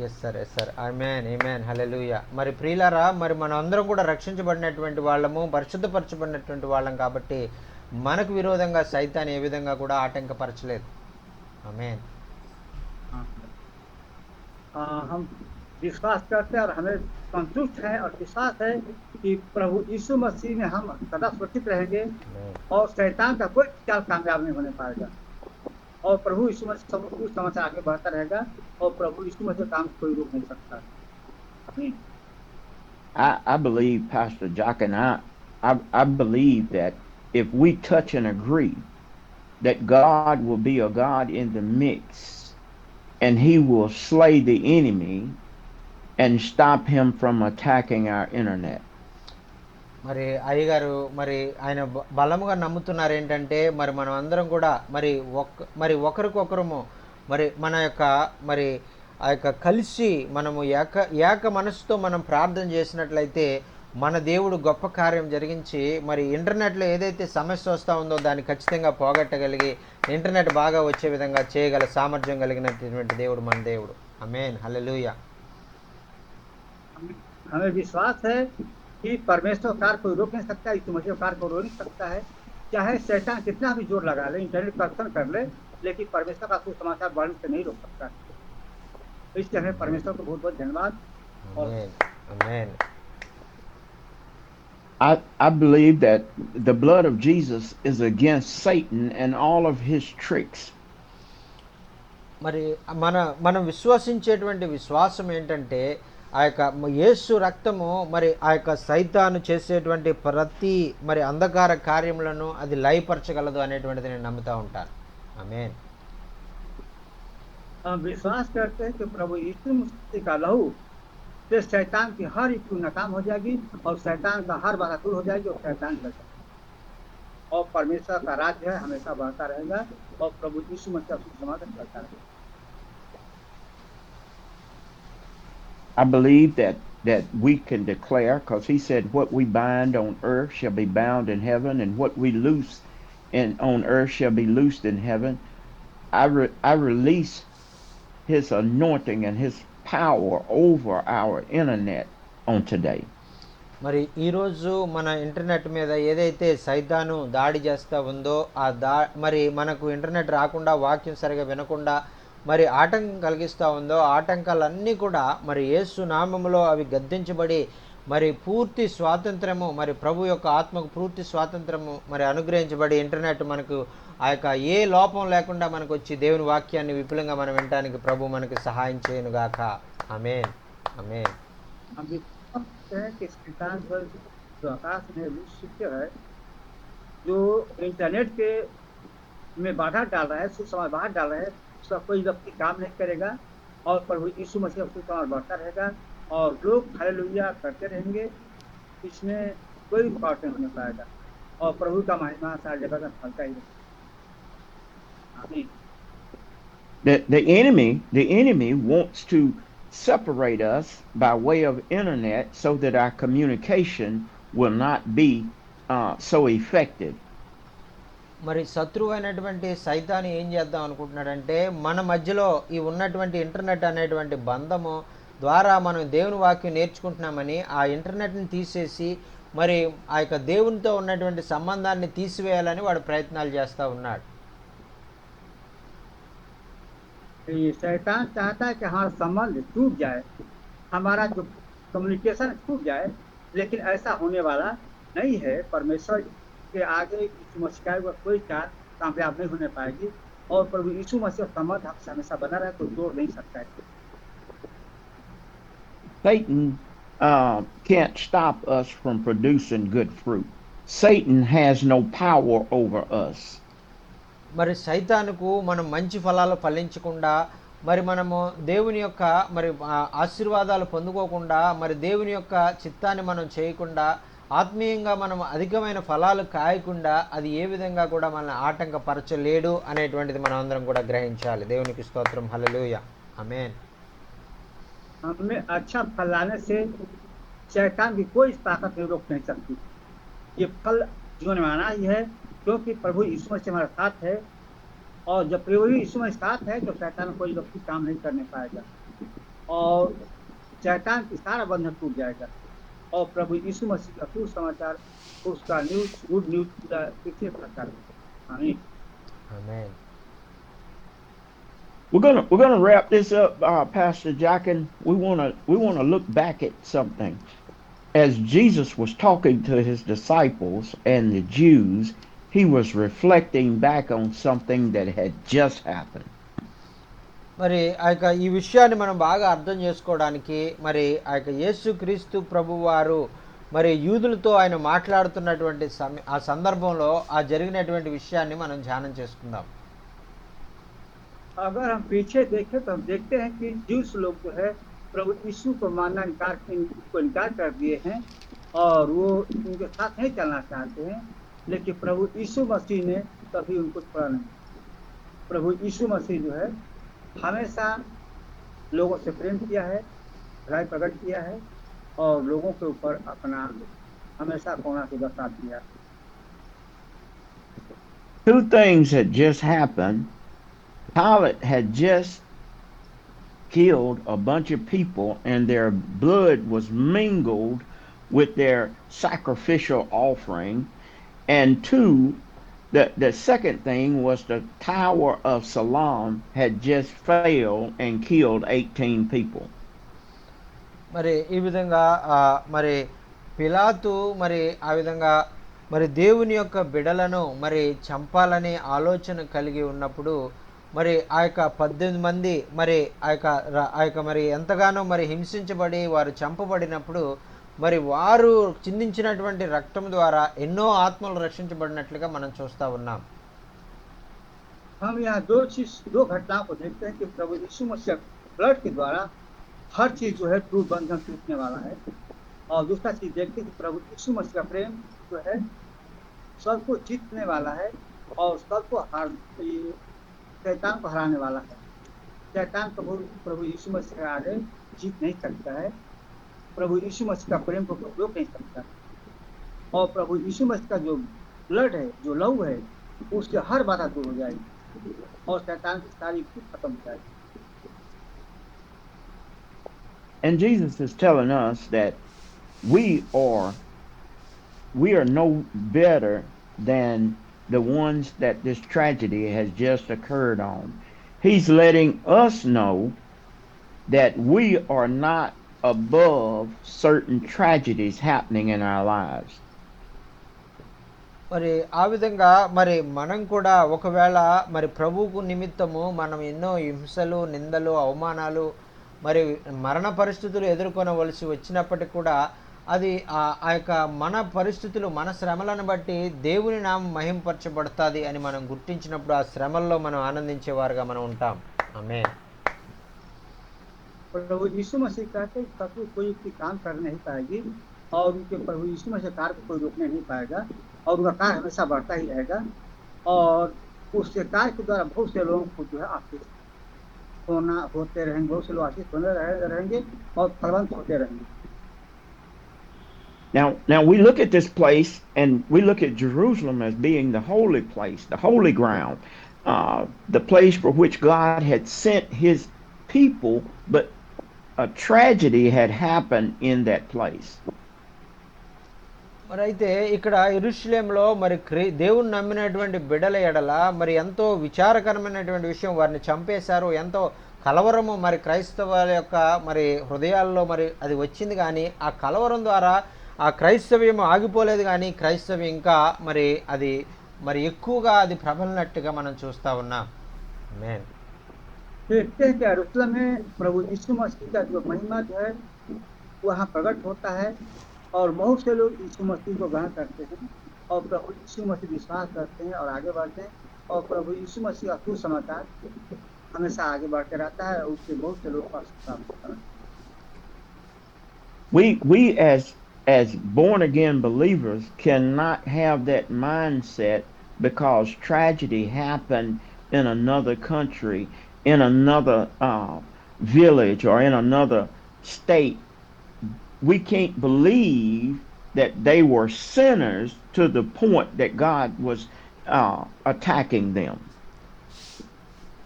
Yes sir amen amen hallelujah మరి ప్రియులారా మరి మనం అందరం కూడా రక్షించబడినటువంటి వాళ్ళము పరిశుద్ధపరచబడినటువంటి వాళ్ళం కాబట్టి మనకు విరోధంగా సైతాన్ ఏ విధంగా కూడా ఆటంకపరచలేదు ఆమేన్ हम विश्वास करते हैं और हमें संतुष्ट है और विश्वास है कि प्रभु यीशु मसीह में हम सदा सुरक्षित रहेंगे ఆమేన్ और शैतान का कोई चाल कामयाब नहीं होने पाएगा और प्रभु यीशु मसीह सब कुछ समझ से आगे बढ़ता रहेगा और प्रभु यीशु मसीह का काम कोई रोक नहीं सकता। आमीन। I believe, Pastor Jockin, I believe that if we touch and agree that God will be a God in the mix and he will slay the enemy and stop him from attacking our internet. మరి అయ్యగారు మరి ఆయన బలముగా నమ్ముతున్నారు ఏంటంటే మరి మనం అందరం కూడా మరి ఒకరికొకరము మరి మన యొక్క మరి ఆ యొక్క కలిసి మనము ఏక మనసుతో మనం ప్రార్థన చేసినట్లయితే మన దేవుడు గొప్ప కార్యం జరిగించి మరి ఇంటర్నెట్లో ఏదైతే సమస్య వస్తూ ఉందో దాన్ని ఖచ్చితంగా పోగొట్టగలిగి ఇంటర్నెట్ బాగా వచ్చే విధంగా చేయగల సామర్థ్యం కలిగినటువంటి దేవుడు మన దేవుడు ఆమేన్ హల్లెలూయా हमें विश्वास है कि परमेश्वर कार्य को रोक नहीं सकता, यीशु मसीह कार्य को रोक नहीं सकता है। चाहे शैतान कितना भी जोर लगा ले, इंटरनेट कर्षण कर ले, लेकिन परमेश्वर का सुसमाचार बढ़ने से नहीं रोक सकता। इसलिए हमें परमेश्वर को बहुत बहुत धन्यवाद। ఆమేన్ ఆమేన్ I believe that the blood of Jesus is against Satan and all of his tricks. మరి మనం విశ్వసించేటువంటి విశ్వాసం ఏంటంటే ఆ యొక్క యేసు రక్తము మరి ఆ యొక్క సైతాను చేసేటువంటి ప్రతి మరి అంధకార కార్యములను అది లయపరచగలదు అనేటువంటిది నేను నమ్ముతూ ఉంటాను ఆమేన్ हम विश्वास करते हैं कि प्रभु यीशु मसीह का लहू से शैतान की हर इच्छा नाकाम हो जाएगी और शैतान का हर बाधा दूर हो जाएगी और शैतान बच जाएगा और परमेश्वर का राज्य है हमेशा बढ़ता रहेगा और प्रभु यीशु मसीह का समाधान करता रहेगा। I believe that we can declare, because he said what we bind on earth shall be bound in heaven and what we loose on earth shall be loosed in heaven. I release his anointing and his power over our internet on today. మరి ఈరోజు మన internet మీద ఏదైతే సైతాను దాడి చేస్తూ ఉందో మరి మనకు ఇంటర్నెట్ రాకుండా వాక్యం సరిగా వినకుండా మరి ఆటంకం కలిగిస్తూ ఉందో ఆటంకాలన్నీ కూడా మరి యేసు నామములో అవి గద్దించబడి మరి పూర్తి స్వాతంత్రము మరి ప్రభు యొక్క ఆత్మకు పూర్తి స్వాతంత్రము మరి అనుగ్రహించబడి ఇంటర్నెట్ మనకు ఆ యొక్క ఏ లోపం లేకుండా మనకు వచ్చి దేవుని వాక్యాన్ని విపులంగా మనం వినడానికి ప్రభు మనకి సహాయం చేయనుగాక ఆమేన్ ఆమేన్ हम विश्वास करते हैं कि शैतान जो आकाश में विश्व है जो इंटरनेट के में बाधा डाल रहा है सुसमाचार बाहर डाल रहा है उसका कोई व्यक्ति काम नहीं करेगा और प्रभु यीशु मसीह सुसमाचार बढ़ता रहेगा और लोग हालेलुया करते रहेंगे। इसमें कोई रुकावट नहीं होने पाएगा और प्रभु का महिमा सारी जगह में फैलता ही रहेगा। आमीन। The enemy wants to separate us by way of internet so that our communication will not be so effective. మరి శత్రువు అయినటువంటి సైతాను ఏం చేద్దాం అనుకుంటున్నాడంటే మన మధ్యలో ఈ ఉన్నటువంటి ఇంటర్నెట్ అనేటువంటి బంధము ద్వారా మనం దేవుని వాక్యం నేర్చుకుంటున్నామని ఆ ఇంటర్నెట్ని తీసేసి మరి ఆ యొక్క దేవునితో ఉన్నటువంటి సంబంధాన్ని తీసివేయాలని వాడు ప్రయత్నాలు చేస్తూ ఉన్నాడు ये शैतान चाहता है कि हमारा संबंध टूट जाए, हमारा जो कम्युनिकेशन टूट जाए, लेकिन ऐसा होने वाला नहीं है। परमेश्वर के आगे यीशु मसीह का हुआ कोई चाल कामयाब नहीं होने पाएगी और प्रभु यीशु मसीह का संबंध हमसे हमेशा बना रहे, कोई तोड़ नहीं सकता है। Satan can't stop us from producing good fruit. Satan has no power over us. మరి సైతానుకు మనం మంచి ఫలాలు ఫలించకుండా మరి మనము దేవుని యొక్క మరి ఆశీర్వాదాలు పొందుకోకుండా మరి దేవుని యొక్క చిత్తాన్ని మనం చేయకుండా ఆత్మీయంగా మనం అధికమైన ఫలాలు కాయకుండా అది ఏ విధంగా కూడా మనల్ని ఆటంకపరచలేడు అనేటువంటిది మనం అందరం కూడా గ్రహించాలి. దేవునికి స్తోత్రం. హల్లెలూయా. ఆమేన్. हमें अच्छा फल लाने से शैतान की कोई ताकत नहीं रोक नहीं सकती। ये फल जीवन में आना ही है, क्योंकि प्रभु यीशु मसीह हमारे साथ है और जब प्रभु यीशु मसीह साथ है तो शैतान कोई व्यक्ति काम नहीं करने पाएगा और शैतान की सारा बंधन टूट जाएगा और प्रभु यीशु मसीह का सुसमाचार, उसका न्यूज, गुड न्यूज पूरा पृथ्वी पर प्रचार होगा। आमीन। ఆమేన్. We're gonna wrap this up, Pastor Jackin. We wanna look back at something. As Jesus was talking to his disciples and the Jews, he was reflecting back on something that had just happened. మరి ఆ యొక్క ఈ విషయాన్ని మనం బాగా అర్థం చేసుకోవడానికి మరి ఆ యొక్క యేసుక్రీస్తు ప్రభువారు మరి యూదులతో ఆయన మాట్లాడుతున్నటువంటి ఆ సందర్భంలో ఆ జరిగినటువంటి విషయాన్ని మనం ధ్యానం చేసుకుందాం. अगर हम पीछे देखें तो हम देखते हैं कि ज्यूस लोग जो है प्रभु यीशु को मानना इनकार कर दिए हैं और वो उनके साथ नहीं चलना चाहते हैं, लेकिन प्रभु यीशु मसीह ने कभी उनको छोड़ा नहीं। प्रभु यीशु मसीह जो है हमेशा लोगों से प्रेम किया है, भलाई प्रकट किया है और लोगों के ऊपर अपना हमेशा करुणा के बरसात किया। Two things had just happened. Pilate had just killed a bunch of people and their blood was mingled with their sacrificial offering. And two, the second thing was the Tower of Siloam had just failed and killed 18 people. మరి ఈ విధంగా మరి పిలాతు మరి ఆ విధంగా మరి దేవుని యొక్క బిడలను మరి చంపాలనే ఆలోచన కలిగి ఉన్నప్పుడు మరి ఆ యొక్క 18 మంది మరి ఆ యొక్క మరి ఎంతగానో మరి హింసించబడి వారు చంపబడినప్పుడు మరి వారు చిందించినటువంటి రక్తం ద్వారా ఎన్నో ఆత్మలు రక్షించబడినట్లుగా మనం చూస్తూ ఉన్నాం. हम यहाँ दो घटनाओं को देखते हैं कि प्रभु यीशु मसीह ब्लड के द्वारा हर चीज जो है टूट बंधन टूटने वाला है और दूसरा चीज देखते हैं कि प्रभु यीशु मसीह का प्रेम जो है सबको जीतने वाला है और सबको शैतान को हराने वाला है। शैतान प्रभु यीशु मसीह के आगे जीत नहीं सकता है, प्रभु यीशु मसीह का प्रेम को रोक नहीं सकता और प्रभु यीशु मसीह का जो ब्लड है, जो लहू है, उससे हर बाधा दूर हो जाएगी और शैतान की सारी खत्म हो जाएगी। And Jesus is telling us that we are no better than the ones that this tragedy has just occurred on. He's letting us know that we are not above certain tragedies happening in our lives. మరి ఆ విధంగా మరి మనం కూడా ఒకవేళ మరి ప్రభువుకు నిమిత్తము మనం ఎన్నో హింసలు, నిందలు, అవమానాలు మరి మరణ పరిస్థితులు ఎదుర్కొనవలసి వచ్చినప్పటికీ కూడా అది ఆ యొక్క మన పరిస్థితులు, మన శ్రమలను బట్టి దేవుని నామం మహింపరచబడుతుంది అని మనం గుర్తించినప్పుడు ఆ శ్రమల్లో మనం ఆనందించేవారుగా మనం ఉంటాం. ఆమేన్. प्रभु यीशु मसीह कहते हैं कोई काम कर नहीं पाएगी और उनके प्रभु यीशु मसीह कार्य को कोई रोकने नहीं पाएगा और उनका कार्य हमेशा बढ़ता ही रहेगा और उसके कार्य के द्वारा बहुत से लोगों को जो है आशीष होते रहेंगे, बहुत से लोग आशीष होने रहेंगे और फलवंत होते रहेंगे। Now we look at this place and we look at Jerusalem as being the holy place, the holy ground, the place for which God had sent his people, but a tragedy had happened in that place. మరి అయితే ఇక్కడ యెరూషలేములో మరి దేవుని నమ్మినటువంటి బిడ్డల ఎడల మరి ఎంతో విచారకరమైనటువంటి విషయం, వారిని చంపేశారు. ఎంతో కలవరము మరి క్రైస్తవుల యొక్క మరి హృదయాల్లో మరి అది వచ్చింది. కానీ ఆ కలవరం ద్వారా ఆ క్రైస్తవ్యం ఆగిపోలేదు, కానీ క్రైస్తవ్యం ఇంకా మరి అది మరి ఎక్కువగా అది ప్రబలినట్టుగా మనం చూస్తూ ఉన్నాం. ఆమేన్. देखते हैं कि यरूशलेम में प्रभु यीशु मसीह का जो महिमा जो है वहाँ प्रकट होता है और बहुत से लोग यीशु मसीह को ग्रहण करते हैं और प्रभु यीशु मसीह विश्वास करते हैं और आगे बढ़ते हैं और प्रभु यीशु मसीह का सुसमाचार हमेशा आगे बढ़ते रहता है और उससे बहुत से लोग का प्राप्त होता है। We as born again believers cannot have that mindset because tragedy happened in another country, in another village, or in another state. We can't believe that they were sinners to the point that God was attacking them.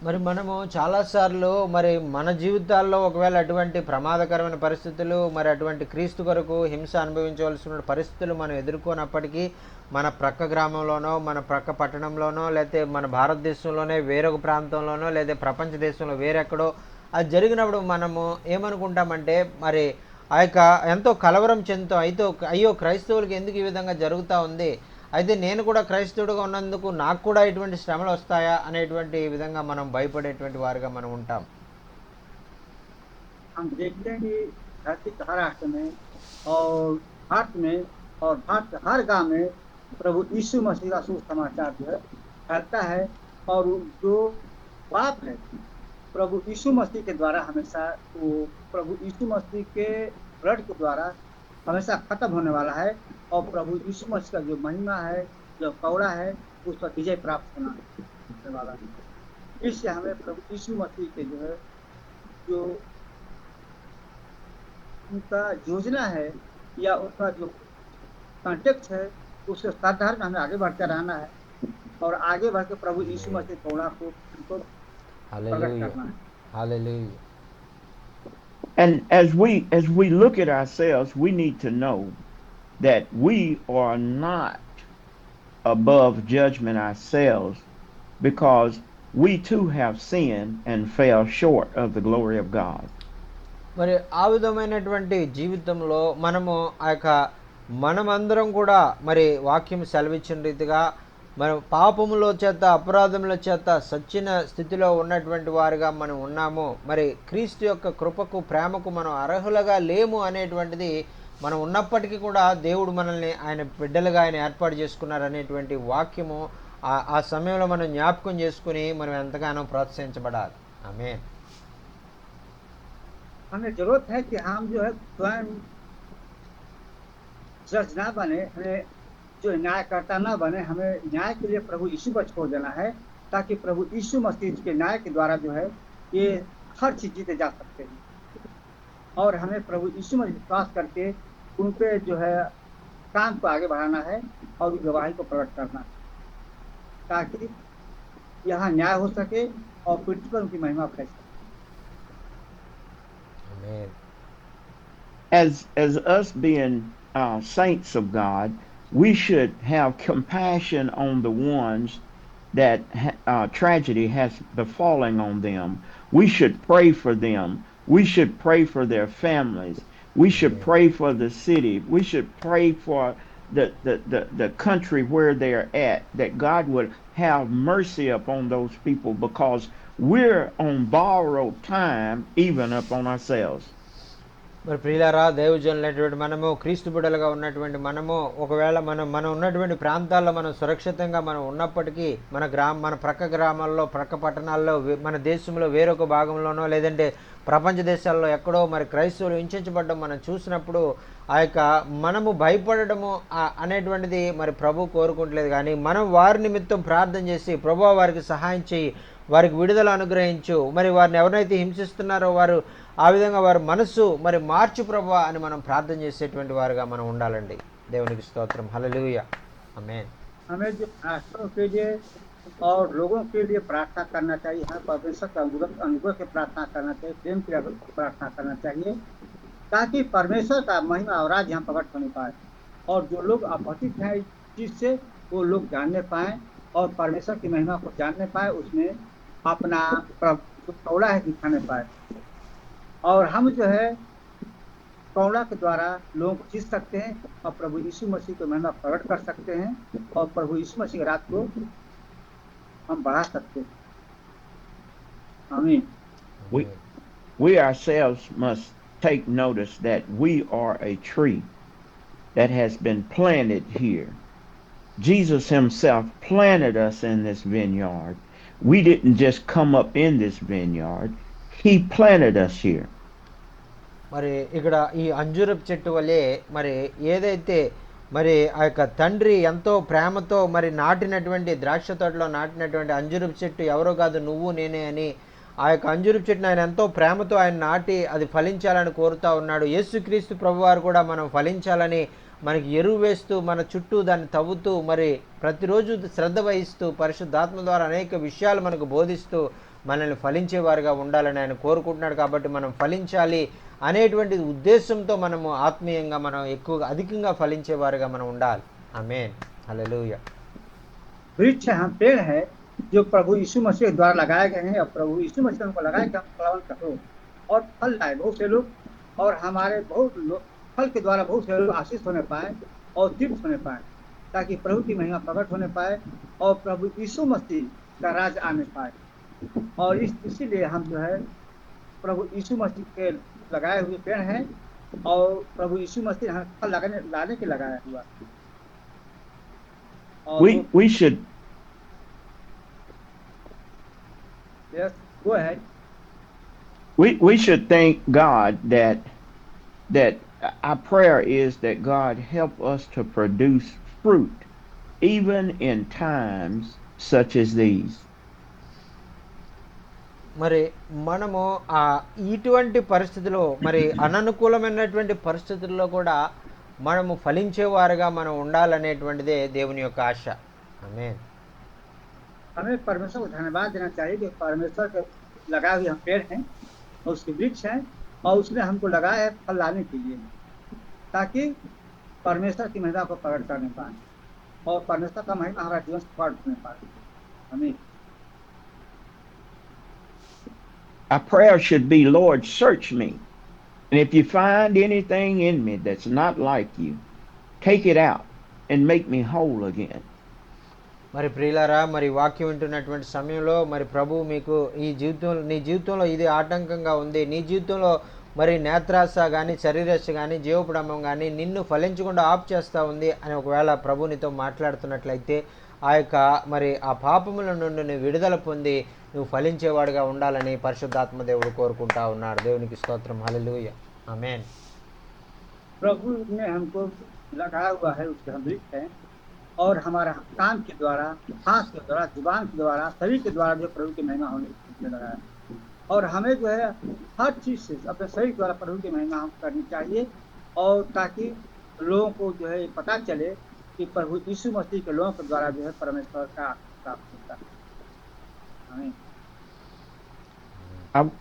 మరి మనము చాలాసార్లు మరి మన జీవితాల్లో ఒకవేళ అటువంటి ప్రమాదకరమైన పరిస్థితులు, మరి అటువంటి క్రీస్తు కొరకు హింస అనుభవించవలసిన పరిస్థితులు మనం ఎదుర్కొన్నప్పటికీ మన ప్రక్క గ్రామంలోనో, మన ప్రక్క పట్టణంలోనో, లేకపోతే మన భారతదేశంలోనే వేరొక ప్రాంతంలోనో, లేదా ప్రపంచ దేశంలో వేరెక్కడో అది జరిగినప్పుడు మనము ఏమనుకుంటామంటే మరి ఆ యొక్క ఎంతో కలవరం చెందుతాం. అయ్యో క్రైస్తవులకి ఎందుకు ఈ విధంగా జరుగుతూ ఉంది, అయితే నేను కూడా క్రైస్తవుడిగా ఉన్నందుకు నాకు కూడా ఇటువంటి శ్రమలు వస్తాయా అనేటువంటి విధంగా మనం భయపడేటువంటి వారుగా మనం ఉంటాం. हम देखते हैं कि धरती के हर राष्ट्र में और भारत में और भारत के हर गांव में प्रभु यीशु मसीह का सुसमाचार जो है फैलता है और जो पाप है प्रभु यीशु मसीह के द्वारा हमेशा वो प्रभु यीशु मसीह के ब्लड के द्वारा हमेशा खत्म होने वाला है और प्रभु यीशु मसीह का जो महिमा है, जो कौड़ा है, उस पर विजय प्राप्त होने वाला है। इससे हमें प्रभु यीशु मसीह के जो है जो उनका योजना है या उनका जो कॉन्टेक्ट है उसके साधारण हमें आगे बढ़ते रहना है और आगे बढ़ के प्रभु यीशु मसीह कौड़ा को उनको प्रकट హల్లెలూయా, करना है। హల్లెలూయా. And as we look at ourselves, we need to know that we are not above judgment ourselves, because we too have sinned and fell short of the glory of God. మరి ఆ విధమైనటువంటి జీవితంలో మనము ఆ యొక్క మనమందరం కూడా మరి వాక్యం సెలవిచ్చిన రీతిగా మనం పాపముల చేత, అపరాధముల చేత సచ్చిన స్థితిలో ఉన్నటువంటి వారుగా మనం ఉన్నాము. మరి క్రీస్తు యొక్క కృపకు, ప్రేమకు మనం అర్హులుగా లేము అనేటువంటిది మనం ఉన్నప్పటికీ కూడా దేవుడు మనల్ని ఆయన బిడ్డలుగా ఆయన ఏర్పాటు చేసుకున్నారు అనేటువంటి వాక్యము ఆ సమయంలో మనం జ్ఞాపకం చేసుకుని మనం ఎంతగానో ప్రోత్సహించబడాలి. ఆమేన్. हमें जरूरत है कि हम जो है स्वयं जज ना बने, हमें जो न्यायकर्ता ना बने, हमें न्याय के लिए प्रभु यीशु पर छोड़ देना है ताकि प्रभु यीशु मसीह के न्याय के द्वारा जो है ये हर चीज जीते जा सकते हैं और हमें प्रभु यीशु में विश्वास करके उन पे जो है काम को आगे बढ़ाना है और गवाही को प्रकट करना है ताकि यहाँ न्याय हो सके और पृथ्वी पर उनकी महिमा फैल सके। ఆమేన్. As us being saints of God, we should have compassion on the ones that tragedy has befallen on them. We should pray for them. We should pray for their families. We should pray for the city. We should pray for the country where they are at, that God would have mercy upon those people, because we're on borrowed time even upon ourselves. మరి ప్రియులారా, దైవజనులైనటువంటి మనము, క్రీస్తు బిడ్డలుగా ఉన్నటువంటి మనము, ఒకవేళ మనం ఉన్నటువంటి ప్రాంతాల్లో మనం సురక్షితంగా మనం ఉన్నప్పటికీ మన ప్రక్క గ్రామాల్లో, ప్రక్క పట్టణాల్లో, మన దేశంలో వేరొక భాగంలోనో, లేదంటే ప్రపంచ దేశాల్లో ఎక్కడో మరి క్రైస్తవులు హింసించబడడం మనం చూసినప్పుడు ఆ యొక్క మనము భయపడము అనేటువంటిది మరి ప్రభు కోరుకుంటలేదు. కానీ మనం వారి నిమిత్తం ప్రార్థన చేసి, ప్రభువా వారికి సహాయం చేయి, వారికి విడుదల అనుగ్రహించు, మరి వారిని ఎవరైతే హింసిస్తున్నారో వారు ఆ విధంగా వారి మనస్సు మరి మార్చు ప్రభువా అని మనం ప్రార్థన చేసేటువంటి వారుగా మనం ఉండాలండి. దేవునికి స్తోత్రం. హల్లెలూయా. ఆమేన్. हमें जो राष्ट्रों के लिए और लोगों के लिए प्रार्थना करना चाहिए, हमें परमेश्वर का अनुग्रह से प्रार्थना करना चाहिए, प्रेम की प्रार्थना करना चाहिए ताकि परमेश्वर का महिमा और राज यहाँ प्रकट होने पाए और जो लोग अपहृत हैं इस चीज से वो लोग जानने पाए और परमेश्वर की महिमा को जानने पाए, उसमें अपना जो कौड़ा है दिखाने पाए और हम जो है करुणा के द्वारा लोगों को जीत सकते हैं और प्रभु यीशु मसीह को महिमा प्रकट कर सकते हैं और प्रभु यीशु मसीह की रात को हम बढ़ा सकते हैं। आमीन। We, we ourselves must take notice that we are a tree that has been planted here. Jesus himself planted us in this vineyard. We didn't just come up in this vineyard. He planted us here. మరి ఇక్కడ ఈ అంజూరపు చెట్టు వలె మరి ఏదైతే మరి ఆ యొక్క తండ్రి ఎంతో ప్రేమతో మరి నాటినటువంటి ద్రాక్ష తోటలో నాటినటువంటి అంజూరపు చెట్టు ఎవరో కాదు నువ్వు నేనే అని ఆ యొక్క అంజూరపు చెట్టును ఆయన ఎంతో ప్రేమతో ఆయన నాటి అది ఫలించాలని కోరుతూ ఉన్నాడు. యేసుక్రీస్తు ప్రభువారు కూడా మనం ఫలించాలని మనకి ఎరువు వేస్తూ మన చుట్టూ దాన్ని తవ్వుతూ మరి ప్రతిరోజు శ్రద్ధ వహిస్తూ పరిశుద్ధాత్మ ద్వారా అనేక విషయాలు మనకు బోధిస్తూ మనల్ని ఫలించేవారుగా ఉండాలని ఆయన కోరుకుంటున్నాడు. కాబట్టి మనం ఫలించాలి అనేటువంటి ఉద్దేశంతో మనము ఆత్మీయంగా మనం ఎక్కువగా అధికంగా ఫలించేవారుగా మనం ఉండాలి. ఆమేన్. హల్లెలూయా. वृक्ष हम पेड़ है जो प्रभु यीशु मसीह के द्वारा लगाए गए हैं और प्रभु यीशु मसीह ने हमको लगाए कि हम फलावन करो और फल लाए बहुत से लोग और हमारे बहुत लोग फल के द्वारा बहुत से लोग आशीष होने पाए और तृप्त होने पाए ताकि प्रभु की महिमा प्रकट होने पाए और प्रभु यीशु मसीह का राज आने पाए। और इसीलिए हम जो है प्रभु यीशु मसीह के लगाए हुए पेड़ हैं और प्रभु यीशु मसीह हमें फल लाने के लगाया हुआ। और We should yes, go ahead. we should thank God that our prayer is that God help us to produce fruit even in times such as these. మరి మనము ఇటువంటి పరిస్థితుల్లో మరి అననుకూలమైనటువంటి పరిస్థితుల్లో కూడా మనము ఫలించేవారుగా మనం ఉండాలనేటువంటిదే దేవుని యొక్క ఆశ. ఆమేన్. हमें परमेश्वर को धन्यवाद देना चाहिए कि परमेश्वर के लगाए हुए हम पेड़ हैं और उसके वृक्ष हैं और उसने हमको लगाया है फल लाने के लिए ताकि परमेश्वर की महिमा को प्रकट करने पाए और परमेश्वर का महिमा हमारा जीवन से प्रकट होने पाए। हमें Our prayer should be, Lord, search me. And if you find anything in me that's not like you, take it out and make me whole again. మరి ప్రియులారా మరి వాక్యం వింటున్నటువంటి సమయంలో మరి ప్రభు మీకు నీ జీవితంలో ఇది ఆటంకంగా ఉంది, నీ జీవితంలో మరి నేత్రాశ కానీ శరీరాశ కానీ జీవపడమం కానీ నిన్ను ఫలించకుండా ఆఫ్ చేస్తూ ఉంది అని ఒకవేళ ప్రభు నీతో మాట్లాడుతున్నట్లయితే ఆ యొక్క మరి ఆ పాపముల నుండి నువ్వు విడుదల పొంది నువ్వు ఫలించేవాడుగా ఉండాలని పరిశుద్ధాత్మ దేవుడు కోరుకుంటా ఉన్నాడు. దేవునికి స్తోత్రం. హల్లెలూయా. ఆమేన్. प्रभु ने हमको लगाया हुआ है उसके हम वृक्ष हैं और हमारा कान के द्वारा हाथ के द्वारा जुबान के द्वारा शरीर के द्वारा जो प्रभु की महिमा होने लगाया और हमें जो है हर चीज़ से अपने शरीर के द्वारा प्रभु की महिमा हम करनी चाहिए और ताकि लोगों को जो है पता चले कि प्रभु यीशु मसीह के लोगों के द्वारा जो है परमेश्वर का प्राप्त होता है। आमीन।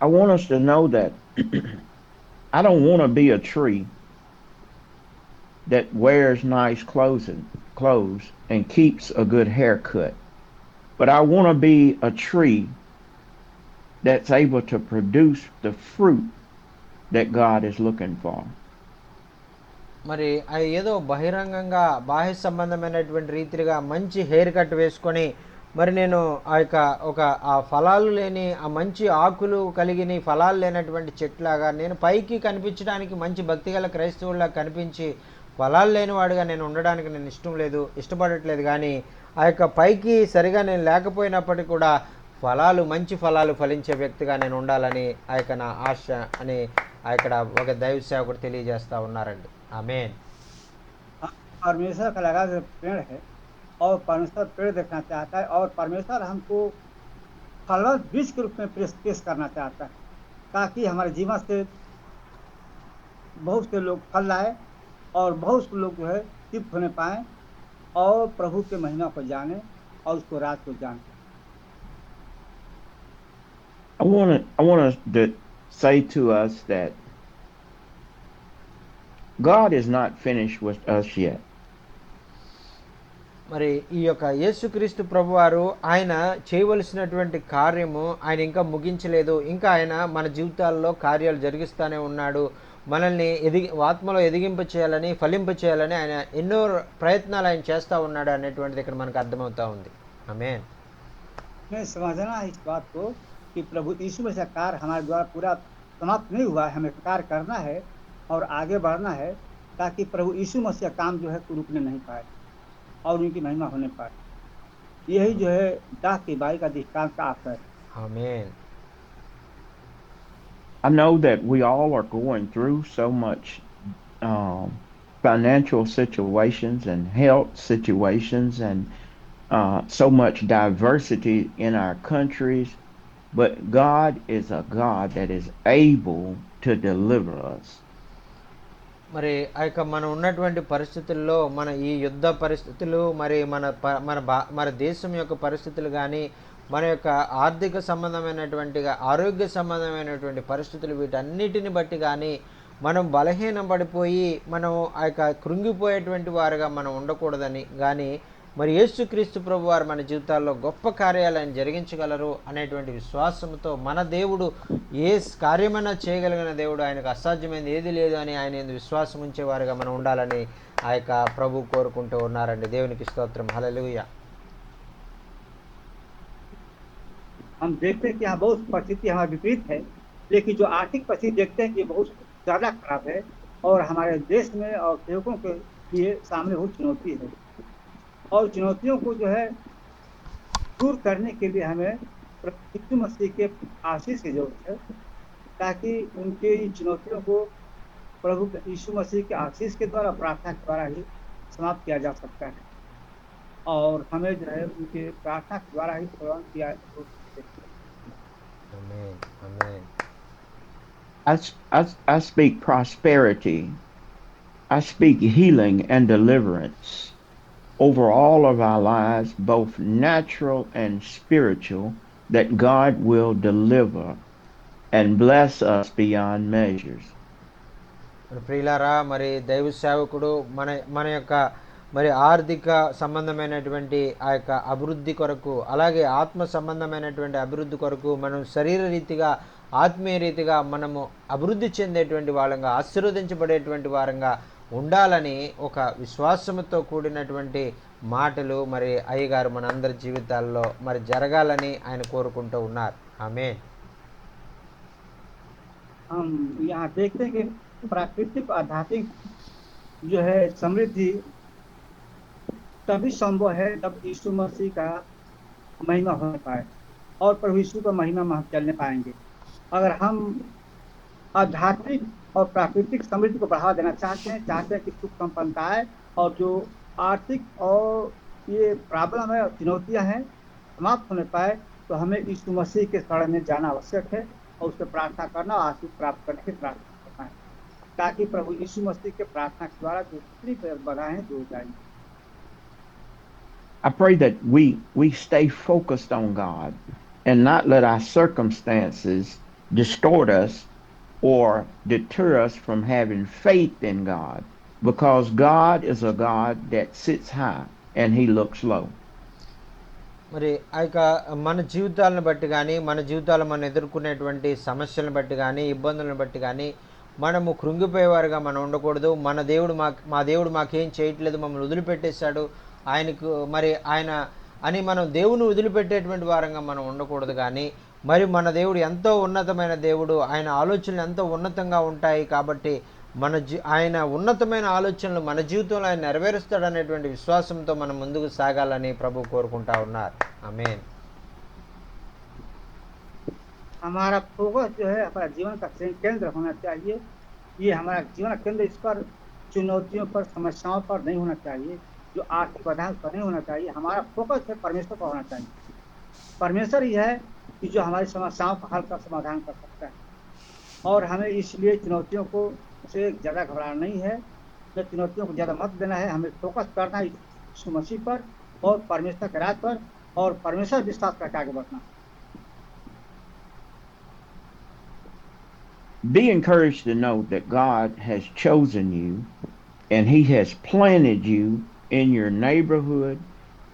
I want us to know that I don't want to be a tree that wears nice clothes and keeps a good haircut, but I want to be a tree that's able to produce the fruit that God is looking for. మరి అది ఏదో బహిరంగంగా బాహ్య సంబంధమైనటువంటి రీతిగా మంచి hair cut వేసుకొని మరి నేను ఆ ఫలాలు లేని ఆ మంచి ఆకులు కలిగిన ఫలాలు లేనటువంటి చెట్లాగా నేను పైకి కనిపించడానికి మంచి భక్తిగల క్రైస్తవుల్లా కనిపించి ఫలాలు లేనివాడుగా నేను ఉండడానికి నేను ఇష్టపడట్లేదు. కానీ ఆ యొక్క పైకి సరిగా నేను లేకపోయినప్పటికీ కూడా మంచి ఫలాలు ఫలించే వ్యక్తిగా నేను ఉండాలని ఆ యొక్క నా ఆశ అని ఇక్కడ ఒక దైవ సేవకుడు తెలియజేస్తూ ఉన్నారండి. ఆమేన్. परमेश्वर का लगा पेड़ है और परमेश्वर पेड़ देखना चाहता है और परमेश्वर हमको फलवत बीज के रूप में पेश करना चाहता है ताकि हमारे जीवन से बहुत से लोग फल लाए और बहुत से लोग जो है तृप्त होने पाए और प्रभु के महिमा को जाने और उसको राज को जाने। I want to say to us that God is not finished with us yet. మరి ఈ యొక్క యేసుక్రీస్తు ప్రభువారు ఆయన చేయవలసినటువంటి కార్యము ఆయన ఇంకా ముగించలేదు. ఇంకా ఆయన మన జీవితాల్లో కార్యాలు జరిగిస్తూనే ఉన్నాడు. మనల్ని ఆత్మలో ఎదిగింప చేయాలని ఫలింప చేయాలని ఆయన ఎన్నో ప్రయత్నాలు ఆయన చేస్తూ ఉన్నాడు అనేటువంటిది ఇక్కడ మనకు అర్థమవుతా ఉంది. ఆమేన్. हमें समझना है इस बात को कि प्रभु यीशु मसीह का कार्य हमारे द्वारा पूरा समाप्त नहीं हुआ है, हमें कार्य करना है और आगे बढ़ना है ताकि प्रभु यीशु मसीह का काम जो है को रुकने नहीं पाए और उनकी महिमा होने पाए। यही जो है दाह की बाई का दृष्टांत का आशय है। ఆమేన్. I know that we all are going through so much financial situations and health situations and so much diversity in our countries, but God is a God that is able to deliver us. మరి ఆ యొక్క మనం ఉన్నటువంటి పరిస్థితుల్లో మన ఈ యుద్ధ పరిస్థితులు మరి మన దేశం యొక్క పరిస్థితులు కానీ మన యొక్క ఆర్థిక సంబంధమైనటువంటి ఆరోగ్య సంబంధమైనటువంటి పరిస్థితులు వీటన్నిటిని బట్టి కానీ మనం బలహీనం పడిపోయి మనం ఆ యొక్క కృంగిపోయేటువంటి వారుగా మనం ఉండకూడదని కానీ మరి యేసుక్రీస్తు ప్రభు వారు మన జీవితాల్లో గొప్ప కార్యాలను జరిగించగలరు అనేటువంటి విశ్వాసంతో మన దేవుడు ఏ కార్యమైనా చేయగలిగిన దేవుడు, ఆయనకు అసాధ్యమైనది ఏది లేదు అని ఆయన విశ్వాసం ఉంచేవారుగా మనం ఉండాలని ఆ యొక్క ప్రభు కోరుకుంటూ ఉన్నారండి. దేవునికి స్తోత్రం. హల్లెలూయా. हम देखते हैं कि यहाँ बहुत परिस्थिति हमारे विपरीत है, लेकिन जो आर्थिक परिस्थिति देखते हैं कि बहुत ज़्यादा खराब है और हमारे देश में और सेवकों के लिए सामने बहुत चुनौती है और चुनौतियों को जो है दूर करने के लिए हमें प्रभु यीशु मसीह के आशीष की जरूरत है ताकि उनके इन चुनौतियों को प्रभु यीशु मसीह के आशीष के द्वारा, प्रार्थना के द्वारा ही समाप्त किया जा सकता है और हमें जो है उनके प्रार्थना के द्वारा ही प्रदान किया। ఆమేన్. ఆమేన్. I speak prosperity. I speak healing and deliverance over all of our lives, both natural and spiritual, that God will deliver and bless us beyond measures. ప్రియులారా, మరి దైవ సేవకుడు మన యొక్క మరి ఆర్థిక సంబంధమైనటువంటి ఆ యొక్క అభివృద్ధి కొరకు, అలాగే ఆత్మ సంబంధమైనటువంటి అభివృద్ధి కొరకు మనం శరీర రీతిగా ఆత్మీయ రీతిగా మనము అభివృద్ధి చెందేటువంటి వాళ్ళంగా, ఆశీర్వదించబడేటువంటి వారంగా ఉండాలని ఒక విశ్వాసంతో కూడినటువంటి మాటలు మరి అయ్యగారు మనందరి జీవితాల్లో మరి జరగాలని ఆయన కోరుకుంటూ ఉన్నారు. ఆమేన్. हम यहाँ देखते हैं कि प्राकृतिक आध्यात्मिक जो है समृद्धि तभी संभव है जब यीशु मसीह का महिमा हो पाए और प्रभु यीशु का महिमा में हम चलने पाएंगे। अगर हम आध्यात्मिक और प्राकृतिक समृद्धि को बढ़ावा देना चाहते हैं कि सुख संपन्नता है और जो आर्थिक और ये प्रॉब्लम है और चुनौतियाँ हैं समाप्त होने पाए, तो हमें यीशु मसीह के शरण में जाना आवश्यक है और उससे प्रार्थना करना और आशीष प्राप्त करने की प्रार्थना करना है ताकि प्रभु यीशु मसीह के प्रार्थना के द्वारा जो जितनी बाधाएं हैं दूर जाएंगी। I pray that we stay focused on God and not let our circumstances distort us or deter us from having faith in God, because God is a God that sits high and he looks low. మరి ఆ యొక్క మన జీవితాలను బట్టి కానీ, మన జీవితాలు మనం ఎదుర్కొనేటువంటి సమస్యలను బట్టి కానీ, ఇబ్బందులను బట్టి కానీ మనము కృంగిపోయేవారుగా మనం ఉండకూడదు. మా దేవుడు మాకేం చేయట్లేదు, మమ్మల్ని వదిలిపెట్టేశాడు, ఆయనకు మరి ఆయన అని మనం దేవుని వదిలిపెట్టేటువంటి వారంగా మనం ఉండకూడదు. కానీ మరి మన దేవుడు ఎంతో ఉన్నతమైన దేవుడు, ఆయన ఆలోచనలు ఎంతో ఉన్నతంగా ఉంటాయి కాబట్టి ఆయన ఉన్నతమైన ఆలోచనలు మన జీవితంలో ఆయన నెరవేరుస్తాడనేటువంటి విశ్వాసంతో మనం ముందుకు సాగాలని ప్రభు కోరుకుంటా ఉన్నారు. ఆమేన్. हमारा फोकस जो है हमारा जीवन का केंद्र होना चाहिए। ये हमारा जीवन का केंद्र इस पर चुनौतियों पर, समस्याओं पर नहीं होना चाहिए, जो आर्थिक बाधाओं पर नहीं होना चाहिए। हमारा फोकस है परमेश्वर पर होना चाहिए। परमेश्वर ही है कि जो हमारी समस्याओं का हल का समाधान कर सकता है और हमें इसलिए चुनौतियों को से ज़्यादा घबराना नहीं है, न चुनौतियों को ज़्यादा मत देना है। हमें फोकस करना है यीशु मसीह पर और परमेश्वर के राज पर और परमेश्वर विश्वास करके आगे बढ़ना। Be encouraged to know that God has chosen you and he has planted you in your neighborhood,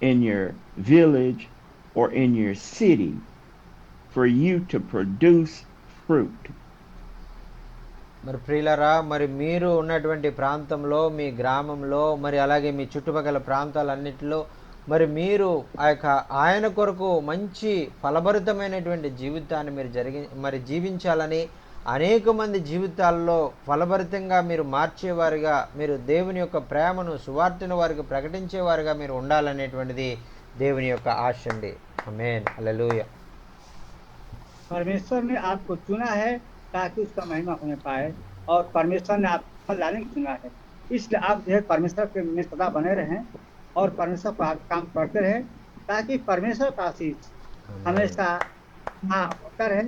in your village, or in your city for you to produce fruit. మరి ప్రియులరా, మరి మీరు ఉన్నటువంటి ప్రాంతంలో, మీ గ్రామంలో, మరి అలాగే మీ చుట్టుపక్కల ప్రాంతాలన్నిటిలో మరి మీరు ఆ యొక్క ఆయన కొరకు మంచి ఫలభరితమైనటువంటి జీవితాన్ని మీరు మరి జీవించాలని, అనేక మంది జీవితాల్లో ఫలభరితంగా మీరు మార్చేవారుగా, మీరు దేవుని యొక్క ప్రేమను సువార్తను వారికి ప్రకటించేవారుగా మీరు ఉండాలనేటువంటిది దేవుని యొక్క ఆశ అండి. ఆమేన్. హల్లెలూయా. परमेश्वर ने आपको चुना है ताकि उसका महिमा होने पाए, और परमेश्वर ने आपको फल लाने को चुना है। इसलिए आप जो है परमेश्वर के में सदा बने रहें और परमेश्वर का काम करते रहें, ताकि परमेश्वर का आशीष हमेशा हाँ होता रहे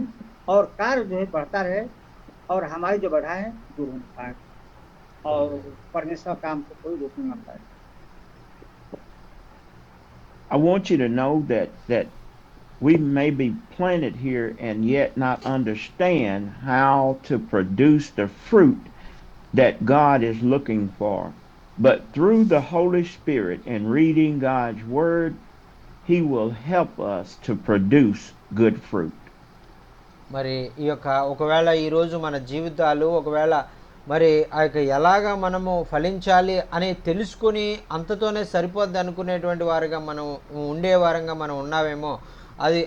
और कार्य जो है बढ़ता रहे, और हमारी जो बढ़ाएं दूर हो पाए, और परमेश्वर काम को कोई रोक ना पाए। I want you to know that we may be planted here and yet not understand how to produce the fruit that God is looking for. But through the Holy Spirit and reading God's Word, He will help us to produce good fruit. మరి ఈ యొక్క ఒకవేళ ఈరోజు మన జీవితాలు ఒకవేళ మరి ఆ యొక్క ఎలాగా మనము ఫలించాలి అని తెలుసుకుని అంతతోనే సరిపోద్ది అనుకునేటువంటి వారుగా మనం ఉండేవారంగా మనం ఉన్నామేమో, అది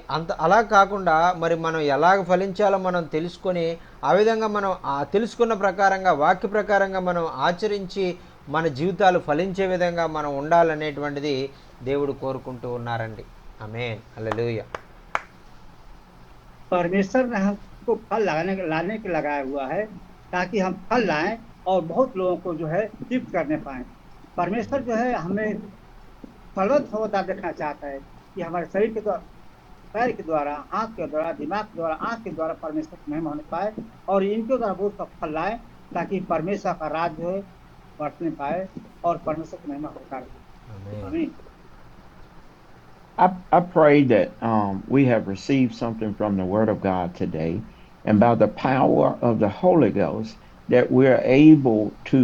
అలా కాకుండా మరి మనం ఎలాగ ఫలించాలో మనం తెలుసుకొని ఆ విధంగా మనం తెలుసుకున్న ప్రకారంగా వాక్య ప్రకారంగా మనం ఆచరించి మన జీవితాలు ఫలించే విధంగా మనం ఉండాలనేటువంటిది దేవుడు కోరుకుంటూ ఉన్నారండి. ఆమేన్. హల్లెలూయా. परमेश्वर ने हमको फल लाने के लगाया हुआ है, ताकि हम फल लाएं और बहुत लोगों को जो है तृप्त करने पाएं। परमेश्वर जो है हमें फलवत होता देखना चाहता है कि हमारे शरीर के द्वारा, पैर के द्वारा, हाथ के द्वारा, दिमाग के द्वारा, आँख के द्वारा परमेश्वर की महिमा होने पाए, और इनके द्वारा बहुत सा फल लाए, ताकि परमेश्वर का राज जो है बढ़ने पाए और परमेश्वर की महिमा होता रहे। आमीन। I pray that we have received something from the Word of God today, and by the power of the Holy Ghost, that we're able to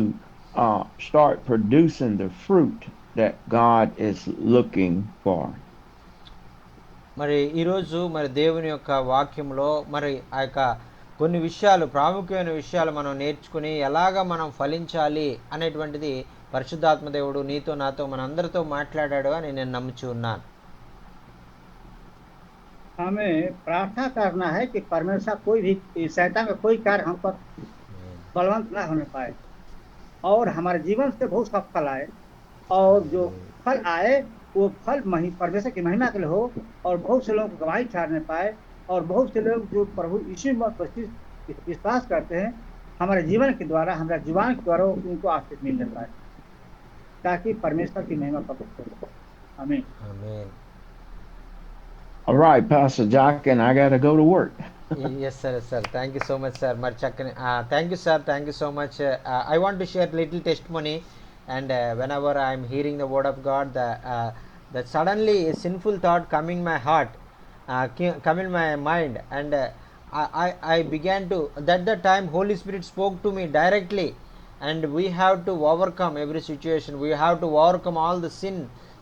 start producing the fruit that God is looking for. మరి ఈరోజు మరి దేవుని యొక్క వాక్యంలో మరి ఆ యొక్క కొన్ని విషయాలు, ప్రాముఖ్యమైన విషయాలు మనం నేర్చుకుని ఎలాగ మనం ఫలించాలి అనేటువంటిది పరిశుద్ధాత్మ దేవుడు నీతో నాతో మనందరితో మాట్లాడాడు అని నేను నమ్ముచూ ఉన్నాను. हमें प्रार्थना करना है कि परमेश्वर कोई भी शैतान का कोई कार्य हम पर बलवंत ना होने पाए, और हमारे जीवन से बहुत सा फल आए, और जो फल आए वो फल परमेश्वर की महिमा के लिए हो, और बहुत से लोगों को गवाही ठहरने पाए, और बहुत से लोग जो प्रभु यीशु में विश्वास करते हैं हमारे जीवन के द्वारा, हमारे जीवन के द्वारा उनको आशीष मिलने पाए, ताकि परमेश्वर की महिमा प्रकट हो। आमीन। ఆమేన్. All right, Pastor Jock, and I got to go to work. Yes, sir. Thank you so much, sir. మరి చక్కని thank you, sir. Thank you so much. I want to share little testimony, and whenever I am hearing the word of God, that suddenly a sinful thought come in my heart, come in my mind, and I began to, that time Holy Spirit spoke to me directly, and we have to overcome every situation. We have to overcome all the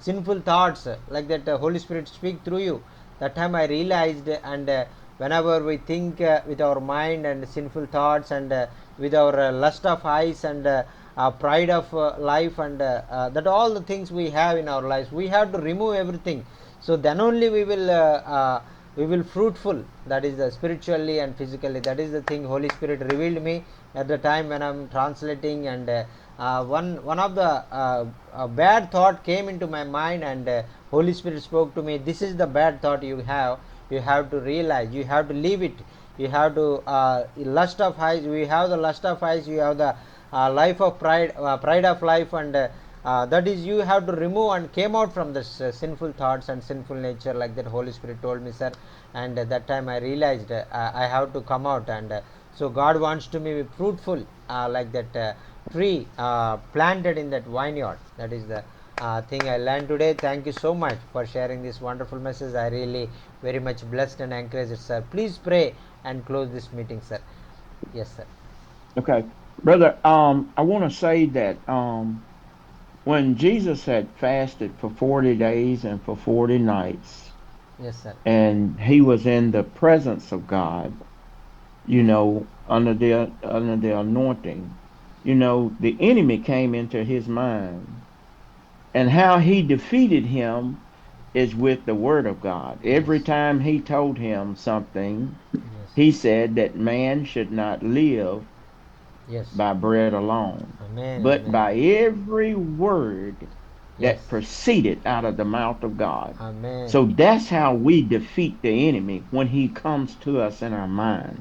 sinful thoughts, like that Holy Spirit speak through you. That time I realized, and whenever we think with our mind and sinful thoughts, and with our lust of eyes, and pride of life, and that all the things we have in our lives, we have to remove everything. So then only we will fruitful. That is the spiritually and physically. That is the thing Holy Spirit revealed me at the time when I'm translating, and one of the bad thought came into my mind, and Holy Spirit spoke to me, this is the bad thought you have to realize, you have to leave it, you have to lust of eyes, we have the lust of eyes, you have the life of pride of life, and that is you have to remove, and came out from this sinful thoughts and sinful nature, like that Holy Spirit told me, sir. And that time I realized I have to come out, and so God wants to be fruitful, like that tree planted in that vineyard. That is the thing I learned today. Thank you so much for sharing this wonderful message. I really very much blessed and encouraged, sir. Please pray and close this meeting, sir. Yes, sir. Okay, brother. I want to say that when Jesus had fasted for 40 days and for 40 nights, Yes, sir. and he was in the presence of God, you know, under the anointing. You know, the enemy came into his mind, and how he defeated him is with the word of God. Every Yes. time he told him something, Yes. he said that man should not live Yes. by bread alone, Amen. but Amen. by every word Yes. that proceeded out of the mouth of God. Amen. So that's how we defeat the enemy, when he comes to us in our mind.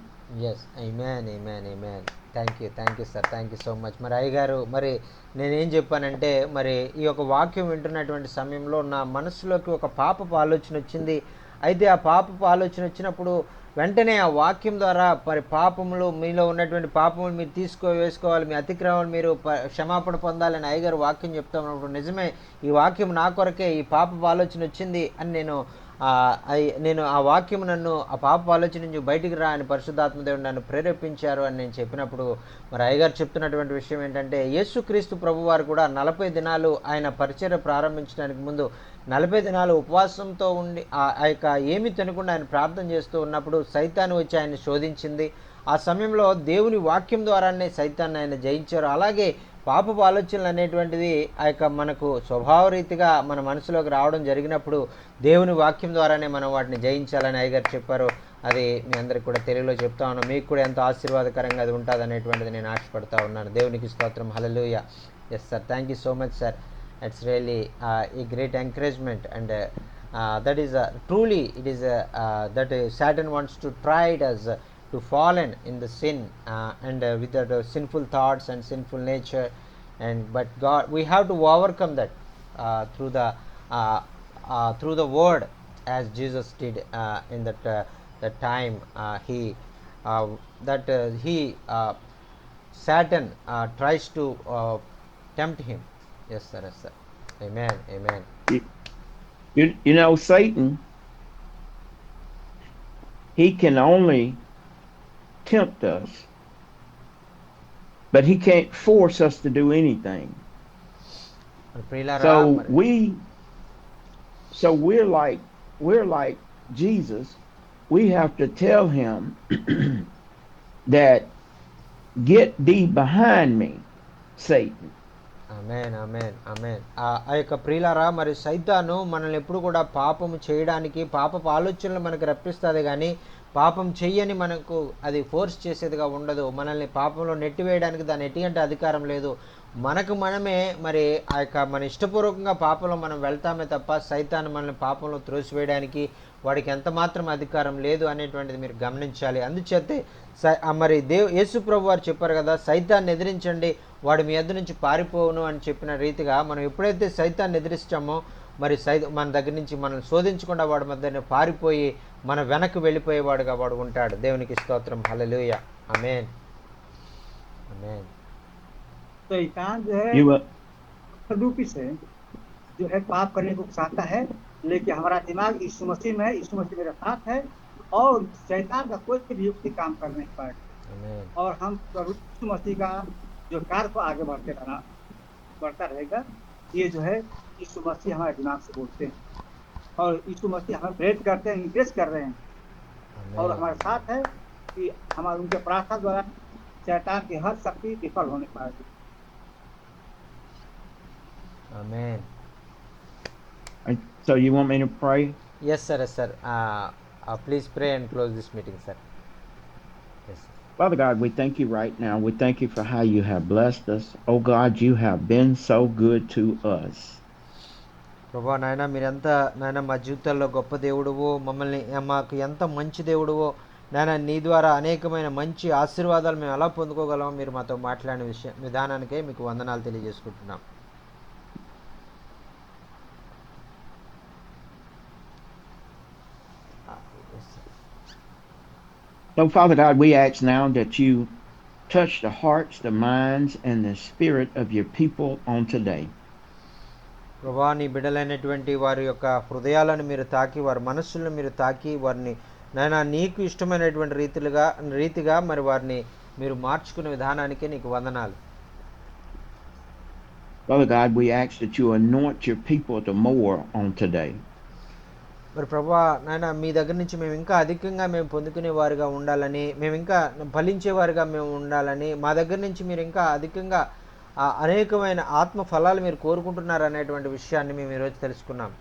Yes amen amen amen thank you sir thank you so much. మరి అయ్యగారు, మరి నేనేం చెప్పానంటే, మరి ఈ యొక్క వాక్యం వింటున్నటువంటి సమయంలో నా మనసులోకి ఒక పాపపు ఆలోచన వచ్చింది. అయితే ఆ పాపపు ఆలోచన వచ్చినప్పుడు వెంటనే ఆ వాక్యం ద్వారా మరి పాపములు, మీలో ఉన్నటువంటి పాపములు మీరు వేసుకోవాలి, మీ అతిక్రమాలు మీరు క్షమాపణ పొందాలని అయ్యగారు వాక్యం చెప్తా ఉన్నప్పుడు, నిజమే ఈ వాక్యం నా కొరకే ఈ పాపపు ఆలోచన వచ్చింది అని నేను ఆ వాక్యం నన్ను ఆ పాప ఆలోచన నుంచి బయటికి రా అని పరిశుద్ధాత్మదేవుడు నన్ను ప్రేరేపించారు అని నేను చెప్పినప్పుడు, మరి అయ్యగారు చెప్తున్నటువంటి విషయం ఏంటంటే, యేసుక్రీస్తు ప్రభువారు కూడా 40 దినాలు ఆయన పరిచర్య ప్రారంభించడానికి ముందు 40 దినాలు ఉపవాసంతో ఉండి ఆ యొక్క ఏమి తినకుండా ఆయన ప్రార్థన చేస్తూ ఉన్నప్పుడు సైతాను వచ్చి ఆయన శోధించింది. ఆ సమయంలో దేవుని వాక్యం ద్వారానే సైతాన్ని ఆయన జయించారు. అలాగే పాపపు ఆలోచనలు అనేటువంటిది ఆ యొక్క మనకు స్వభావరీతిగా మన మనసులోకి రావడం జరిగినప్పుడు దేవుని వాక్యం ద్వారానే మనం వాటిని జయించాలని అయ్యగారు చెప్పారు. అది మీ అందరికి కూడా తెలుగులో చెప్తా ఉన్నాను. మీకు కూడా ఎంతో ఆశీర్వాదకరంగా అది ఉంటుంది అనేటువంటిది నేను ఆశపడతా ఉన్నాను. దేవునికి స్తోత్రం. Hallelujah. Yes sir, thank you so much sir. It's really a great encouragement and that is truly it is that Satan wants to try it as to fallen in the sin and with the sinful thoughts and sinful nature, and but God, we have to overcome that through the word, as Jesus did in that time. He Satan tries to tempt him. Yes sir, yes sir. Amen, amen. You know, Satan, he can only tempt us, but he can't force us to do anything. So we're like Jesus. We have to tell him that, get thee behind me, Satan. Amen, amen, ఆమేన్. ఆ యొక్క ప్రియులారా, మరి సైతాను మనల్ని ఎప్పుడు కూడా పాపము చేయడానికి, పాపపు ఆలోచనలు మనకు రప్పిస్తుంది, కానీ పాపం చెయ్యని మనకు అది ఫోర్స్ చేసేదిగా ఉండదు. మనల్ని పాపంలో నెట్టివేయడానికి దాని ఎటువంటి అధికారం లేదు. మనకు మనమే మరి ఆ యొక్క మన ఇష్టపూర్వకంగా పాపంలో మనం వెళ్తామే తప్ప సైతాను మనల్ని పాపంలో త్రోసివేయడానికి వాడికి ఎంత మాత్రం అధికారం లేదు అనేటువంటిది మీరు గమనించాలి. అందుచేతే మరి యేసు ప్రభు వారు చెప్పారు కదా, సైతాన్ని ఎదిరించండి వాడు మీ యొద్ద నుంచి పారిపోవును అని చెప్పిన రీతిగా మనం ఎప్పుడైతే సైతాన్ని ఎదిరిస్తామో మరి మన దగ్గర నుంచి మనల్ని శోధించకుండా వాడి మధ్యనే పారిపోయి మన వెనక్కి వెళ్ళిపోయేవాడుగా వాడు ఉంటాడు. దేవునికి స్తోత్రం. హల్లెలూయా. ఆమేన్, ఆమేన్. शैतान जो है रूपी से जो है पाप करने को उकसाता है, लेकिन हमारा दिमाग यीशु मसीह में है, यीशु मसीह मेरे साथ है और शैतान का कोई भी युक्ति काम कर नहीं पाएगा। और हम यीशु मसीह का जो कार्य को आगे बढ़ता रहेगा। ये जो है यीशु मसीह हमारे दिमाग से बोलते हैं और यीशु मसीह हमें प्रेरित करते हैं, इंप्रेस कर रहे हैं और हमारे साथ है कि हमारे उनके प्रार्थना द्वारा शैतान की हर शक्ति विफल होने पाएगी। Amen. So you want me to pray? Yes sir, yes sir. Please pray and close this meeting, sir. Yes sir. Father God, we thank you right now. We thank you for how you have blessed us. Oh God, you have been so good to us. ప్రభా నాయన, మీరెంత నాయన మా జీవితాల్లో గొప్ప దేవుడువో, మమ్మల్ని మాకు ఎంత మంచి దేవుడువో నాయన. నీ ద్వారా అనేకమైన మంచి ఆశీర్వాదాలు మేము ఎలా పొందుకోగలమో మీరు మాతో మాట్లాడిన విధానానికే మీకు వందనాలు తెలియజేసుకుంటున్నాం. So Father God, we ask now that you touch the hearts, the minds, and the spirit of your people on today. ప్రభా, నీ బిడ్డలైనటువంటి వారి యొక్క హృదయాలను మీరు తాకి, వారి మనస్సులను మీరు తాకి, వారిని నాయన నీకు ఇష్టమైనటువంటి రీతిగా మరి వారిని మీరు మార్చుకునే విధానానికి నీకు వందనాలు. Father God, we ask that you anoint your people the more on today. మరి ప్రభువా నాయన మీ దగ్గర నుంచి మేము ఇంకా అధికంగా మేము పొందుకునే వారుగా ఉండాలని, మేము ఇంకా ఫలించేవారుగా మేము ఉండాలని, మా దగ్గర నుంచి మీరు ఇంకా అధికంగా అనేకమైన ఆత్మ ఫలాలు మీరు కోరుకుంటున్నారు అనేటువంటి విషయాన్ని మేము ఈరోజు తెలుసుకున్నాం.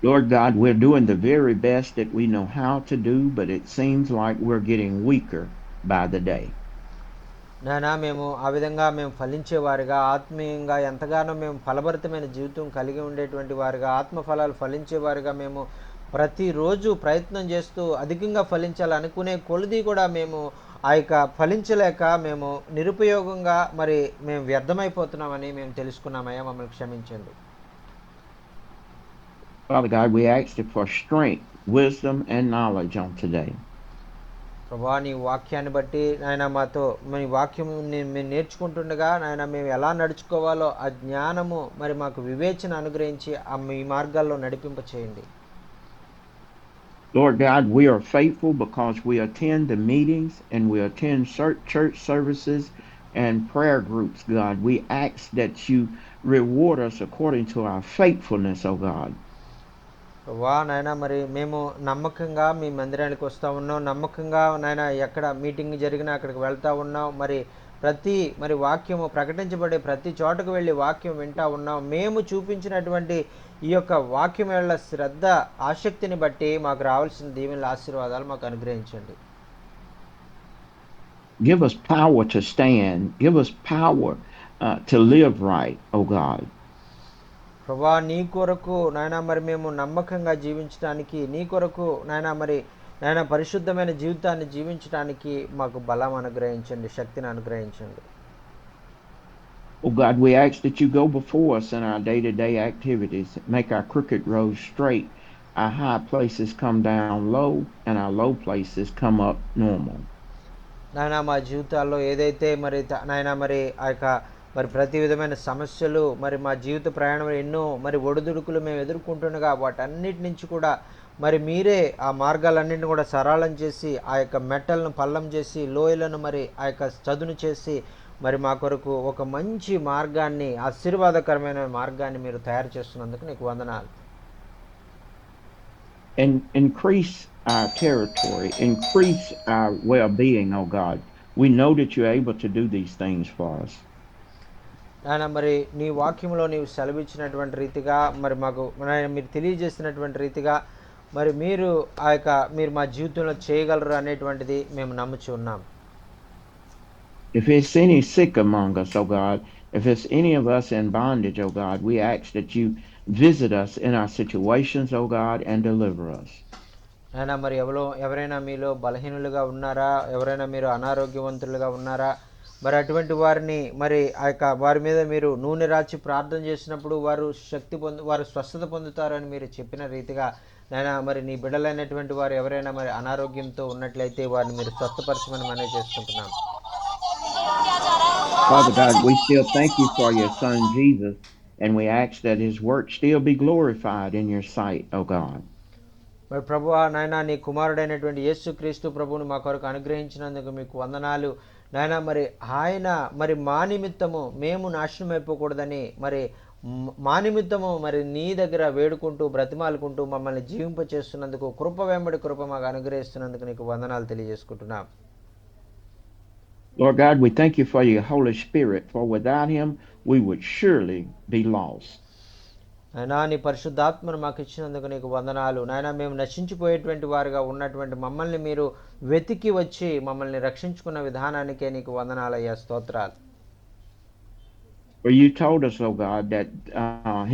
Lord God, we're doing the very best that we know how to do, but it seems like we're getting weaker by the day. నాయనా మేము ఆ విధంగా మేము ఫలించేవారుగా, ఆత్మీయంగా ఎంతగానో మేము ఫలభరితమైన జీవితం కలిగి ఉండేటువంటి వారుగా, ఆత్మఫలాలు ఫలించేవారుగా మేము ప్రతిరోజు ప్రయత్నం చేస్తూ అధికంగా ఫలించాలనుకునే కొలది కూడా మేము ఆ యొక్క ఫలించలేక మేము నిరుపయోగంగా మరి మేము వ్యర్థమైపోతున్నామని మేము తెలుసుకున్నామయ్యా, మమ్మల్ని క్షమించండి. Father God, we ask you for strength, wisdom, and knowledge on today. ప్రభా నీ వాక్యాన్ని బట్టి నాయన మాతో మీ వాక్యం మేము నేర్చుకుంటుండగా నాయన మేము ఎలా నడుచుకోవాలో ఆ జ్ఞానము మరి మాకు వివేచన అనుగ్రహించి మీ మార్గాల్లో నడిపింప చేయండి. Lord God, we are faithful because we attend the meetings and we attend church services and prayer groups, God. We ask that you reward us according to our faithfulness, O God. నాయన మరి మేము నమ్మకంగా మీ మందిరానికి వస్తూ ఉన్నాం, నమ్మకంగా నాయన ఎక్కడ మీటింగ్ జరిగినా అక్కడికి వెళ్తూ ఉన్నాం, మరి వాక్యము ప్రకటించబడే ప్రతి చోటకు వెళ్ళి వాక్యం వింటూ ఉన్నాం. మేము చూపించినటువంటి ఈ యొక్క వాక్యం వల్ల శ్రద్ధ ఆసక్తిని బట్టి మాకు రావాల్సిన దీవెనల ఆశీర్వాదాలు మాకు అనుగ్రహించండి. Give us power to stand. Give us power to live right, O God. ప్రభా నీ కొరకు నాయన మరి మేము నమ్మకంగా జీవించడానికి, నీ కొరకు నాయన పరిశుద్ధమైన జీవితాన్ని జీవించడానికి మాకు బలం అనుగ్రహించండి, శక్తిని అనుగ్రహించండి. Oh God, we ask that you go before us in our day-to-day activities. Make our crooked roads straight, our high places come down low, and our low places come up normal. నాయన మా జీవితాల్లో ఏదైతే నాయన ఆ యొక్క ప్రతి విధమైన సమస్యలు మా జీవిత ప్రయాణంలో ఎన్నో ఒడిదుడుకులు మేము ఎదుర్కొంటుండగా వాటన్నిటి నుంచి కూడా మీరే ఆ మార్గాలన్నింటిని కూడా సరళం చేసి ఆ యొక్క మెట్టలను పల్లం చేసి లోయలను ఆ యొక్క చదును చేసి మా కొరకు ఒక మంచి మార్గాన్ని, ఆశీర్వాదకరమైన మార్గాన్ని మీరు తయారు చేస్తున్నందుకు నీకు వందనాలు. And increase our territory, increase our well-being, oh God. We know that you're able to do these things for us. నాయన నీ వాక్యంలో నీవు సెలవిచ్చినటువంటి రీతిగా మాకు మీరు తెలియజేసినటువంటి రీతిగా మీరు మీరు మా జీవితంలో చేయగలరు అనేటువంటిది మేము నమ్ముచి ఉన్నాం. If there's any sick among us, oh God, if there's any of us in bondage, oh God, we ask that you visit us in our situations, oh God, and deliver us. నాయన ఎవరైనా మీలో బలహీనులుగా ఉన్నారా, ఎవరైనా మీరు అనారోగ్యవంతులుగా ఉన్నారా, అటువంటి వారిని ఆ యొక్క వారి మీద మీరు నూనె రాచి ప్రార్థన చేసినప్పుడు వారు వారు స్వస్థత పొందుతారని మీరు చెప్పిన రీతిగా నాయన నీ బిడ్డలైనటువంటి వారు ఎవరైనా అనారోగ్యంతో ఉన్నట్లయితే వారిని మీరు స్వస్థపరచమని మనవి చేసుకుంటున్నాం. Father God, we still thank you for your son Jesus, and we ask that his work still be glorified in your sight, oh God. ప్రభువా నాయన నీ కుమారుడైనటువంటి యేసుక్రీస్తు ప్రభువును మా కొరకు అనుగ్రహించినందుకు మీకు వందనాలు నాయన. ఆయన మా నిమిత్తము మేము నాశనం అయిపోకూడదని మా నిమిత్తము నీ దగ్గర వేడుకుంటూ బ్రతిమాలుకుంటూ మమ్మల్ని జీవింప చేస్తున్నందుకు, కృప వెంబడి కృప మాకు అనుగ్రహిస్తున్నందుకు నీకు వందనాలు తెలియజేసుకుంటున్నాం. Lord God, we thank you for your Holy Spirit, for without him we would surely be lost. నాయనా నీ పరిశుద్ధాత్మను మాకు ఇచ్చినందుకు నీకు వందనాలు నాయన. మేము నశించిపోయేటువంటి వారుగా ఉన్నటువంటి మమ్మల్ని మీరు వెతికి వచ్చి మమ్మల్ని రక్షించుకున్న విధానానికే నీకు వందనాలయ్యా, స్తోత్రాలు. For you told us, oh God, that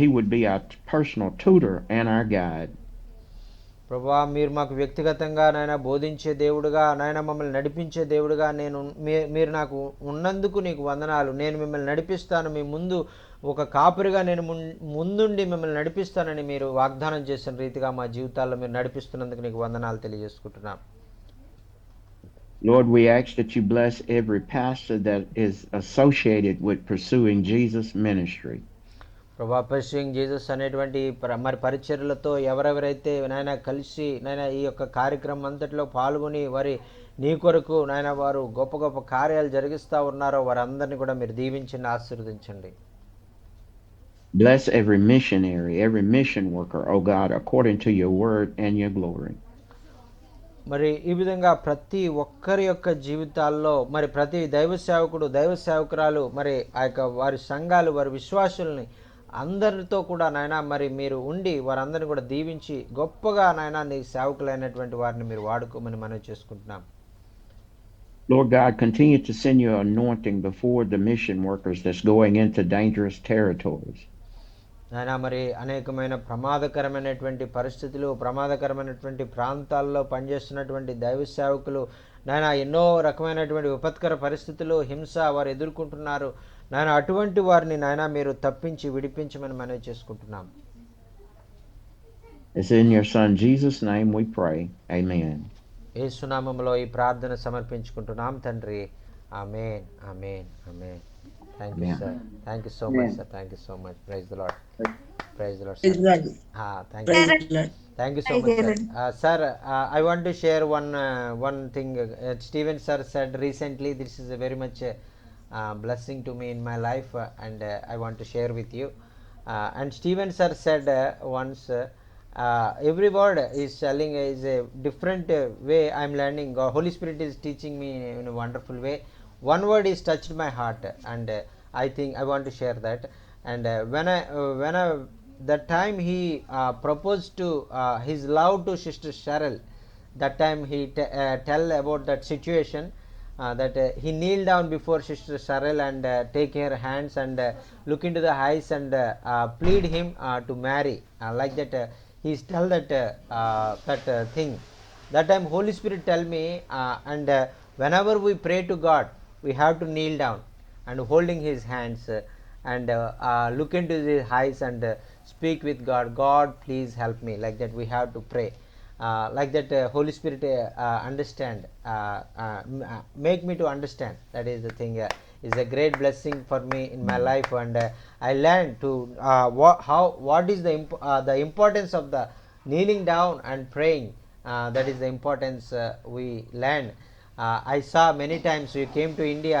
he would be our personal tutor and our guide. ప్రభువా మీరు మాకు వ్యక్తిగతంగా నాయన బోధించే దేవుడుగా, నాయన మమ్మల్ని నడిపించే దేవుడుగా మీరు నాకు ఉన్నందుకు నీకు వందనాలు. నేను మిమ్మల్ని నడిపిస్తాను, మీ ముందు ఒక కాపురిగా నేను ముందుండి మిమ్మల్ని నడిపిస్తానని మీరు వాగ్దానం చేసిన రీతిగా మా జీవితాల్లో మీరు నడిపిస్తున్నందుకు నీకు వందనాలు తెలియజేసుకుంటున్నాం. Lord, we ask that you bless every pastor that is associated with pursuing Jesus' ministry. ప్రభా పర్సూయింగ్ జీసస్ అనేటువంటి పరిచర్యలతో ఎవరెవరైతే నాయన కలిసి నాయన ఈ యొక్క కార్యక్రమం అంతటిలో పాల్గొని నీ కొరకు నాయన వారు గొప్ప గొప్ప కార్యాలు జరిగిస్తూ ఉన్నారో వారందరినీ కూడా మీరు దీవించండి, ఆశీర్వదించండి. Bless every missionary, every mission worker, O God, according to your word and your glory. మరి ఈ విధంగా ప్రతి ఒక్కరి యొక్క జీవితాల్లో మరి ప్రతి దైవ సేవకుడు దైవ సేవకురాలు మరి ఆ యొక్క వారి సంఘాలు వారి విశ్వాసుల్ని అందరితో కూడా నాయన మరి మీరు ఉండి వారందరిని కూడా దీవించి గొప్పగా నాయన నీ సేవకులైనటువంటి వారిని మీరు వాడుకోమని మనం చేసుకుంటున్నాం. Lord God, continue to send your anointing before the mission workers that's going into dangerous territories. నాయన మరి అనేకమైన ప్రమాదకరమైనటువంటి పరిస్థితులు ప్రమాదకరమైనటువంటి ప్రాంతాల్లో పనిచేస్తున్నటువంటి దైవ సేవకులు నాయన ఎన్నో రకమైనటువంటి విపత్కర పరిస్థితులు హింస వారు ఎదుర్కొంటున్నారు. నాయన అటువంటి వారిని నాయన మీరు తప్పించి విడిపించమని మనవి చేసుకుంటున్నాం. It's in your son Jesus' name we pray. Amen. యేసునామములో ఈ ప్రార్థన సమర్పించుకుంటున్నాం తండ్రి. Amen amen amen. Thank you Amen. Sir. Thank you so much sir. Thank you so much. Praise the lord. Praise the lord Praise sir. God. Thank you. Praise Lord. Thank you so much, sir. Sir, I want to share one thing. Stephen sir said recently, this is a very much blessing to me in my life, and I want to share with you. And Stephen sir said once, every word is telling is a different way. I'm learning. Holy Spirit is teaching me in a wonderful way. One word is touched my heart, and I think I want to share that. And when I that time he proposed to his love to Sister Cheryl, that time he tell about that situation, that he kneel down before Sister Cheryl and take her hands and look into the eyes and plead him to marry, like that he's tell that thing. That time Holy Spirit tell me, and whenever we pray to God, we have to kneel down and holding his hands and look into his eyes and speak with God. God, please help me. Like that we have to pray. Like that Holy Spirit understand, make me to understand. That is the thing. Is a great blessing for me in my life, and I learned to what is the importance of the kneeling down and praying. That is the importance we learn. I saw many times we came to India.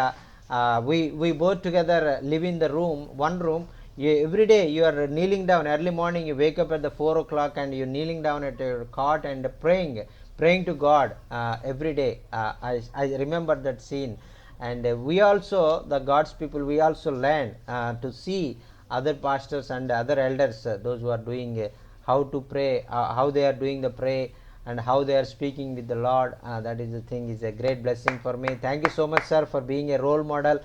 We both together live in the room, one room. Every day you are kneeling down early morning. You wake up at the 4 o'clock and you're kneeling down at your cot and praying to God every day. I remember that scene, and we also, the God's people, we also learn to see other pastors and other elders, those who are doing how to pray, how they are doing the pray, and how they are speaking with the Lord. That is the thing, is a great blessing for me. Thank you so much, sir, for being a role model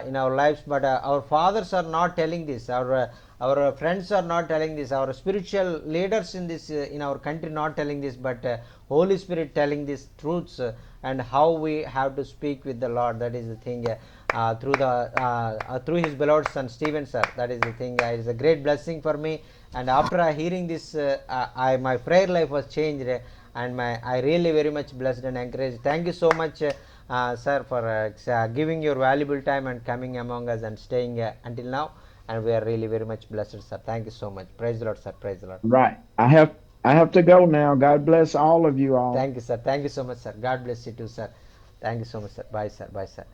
in our lives. But our fathers are not telling this, our friends are not telling this, our spiritual leaders in this in our country not telling this, but Holy Spirit telling these truths, and how we have to speak with the Lord. That is the thing, through his beloved son Stephen sir. That is the thing. It is a great blessing for me, and after hearing this, my prayer life was changed, and I really very much blessed and encouraged. Thank you so much, sir, for giving your valuable time and coming among us and staying until now, and we are really very much blessed, sir. Thank you so much. Praise the Lord, sir. Praise the Lord. Right. I have to go now. God bless all of you all. Thank you, sir. Thank you so much, sir. God bless you too, sir. Thank you so much, sir. Bye, sir. Bye, sir.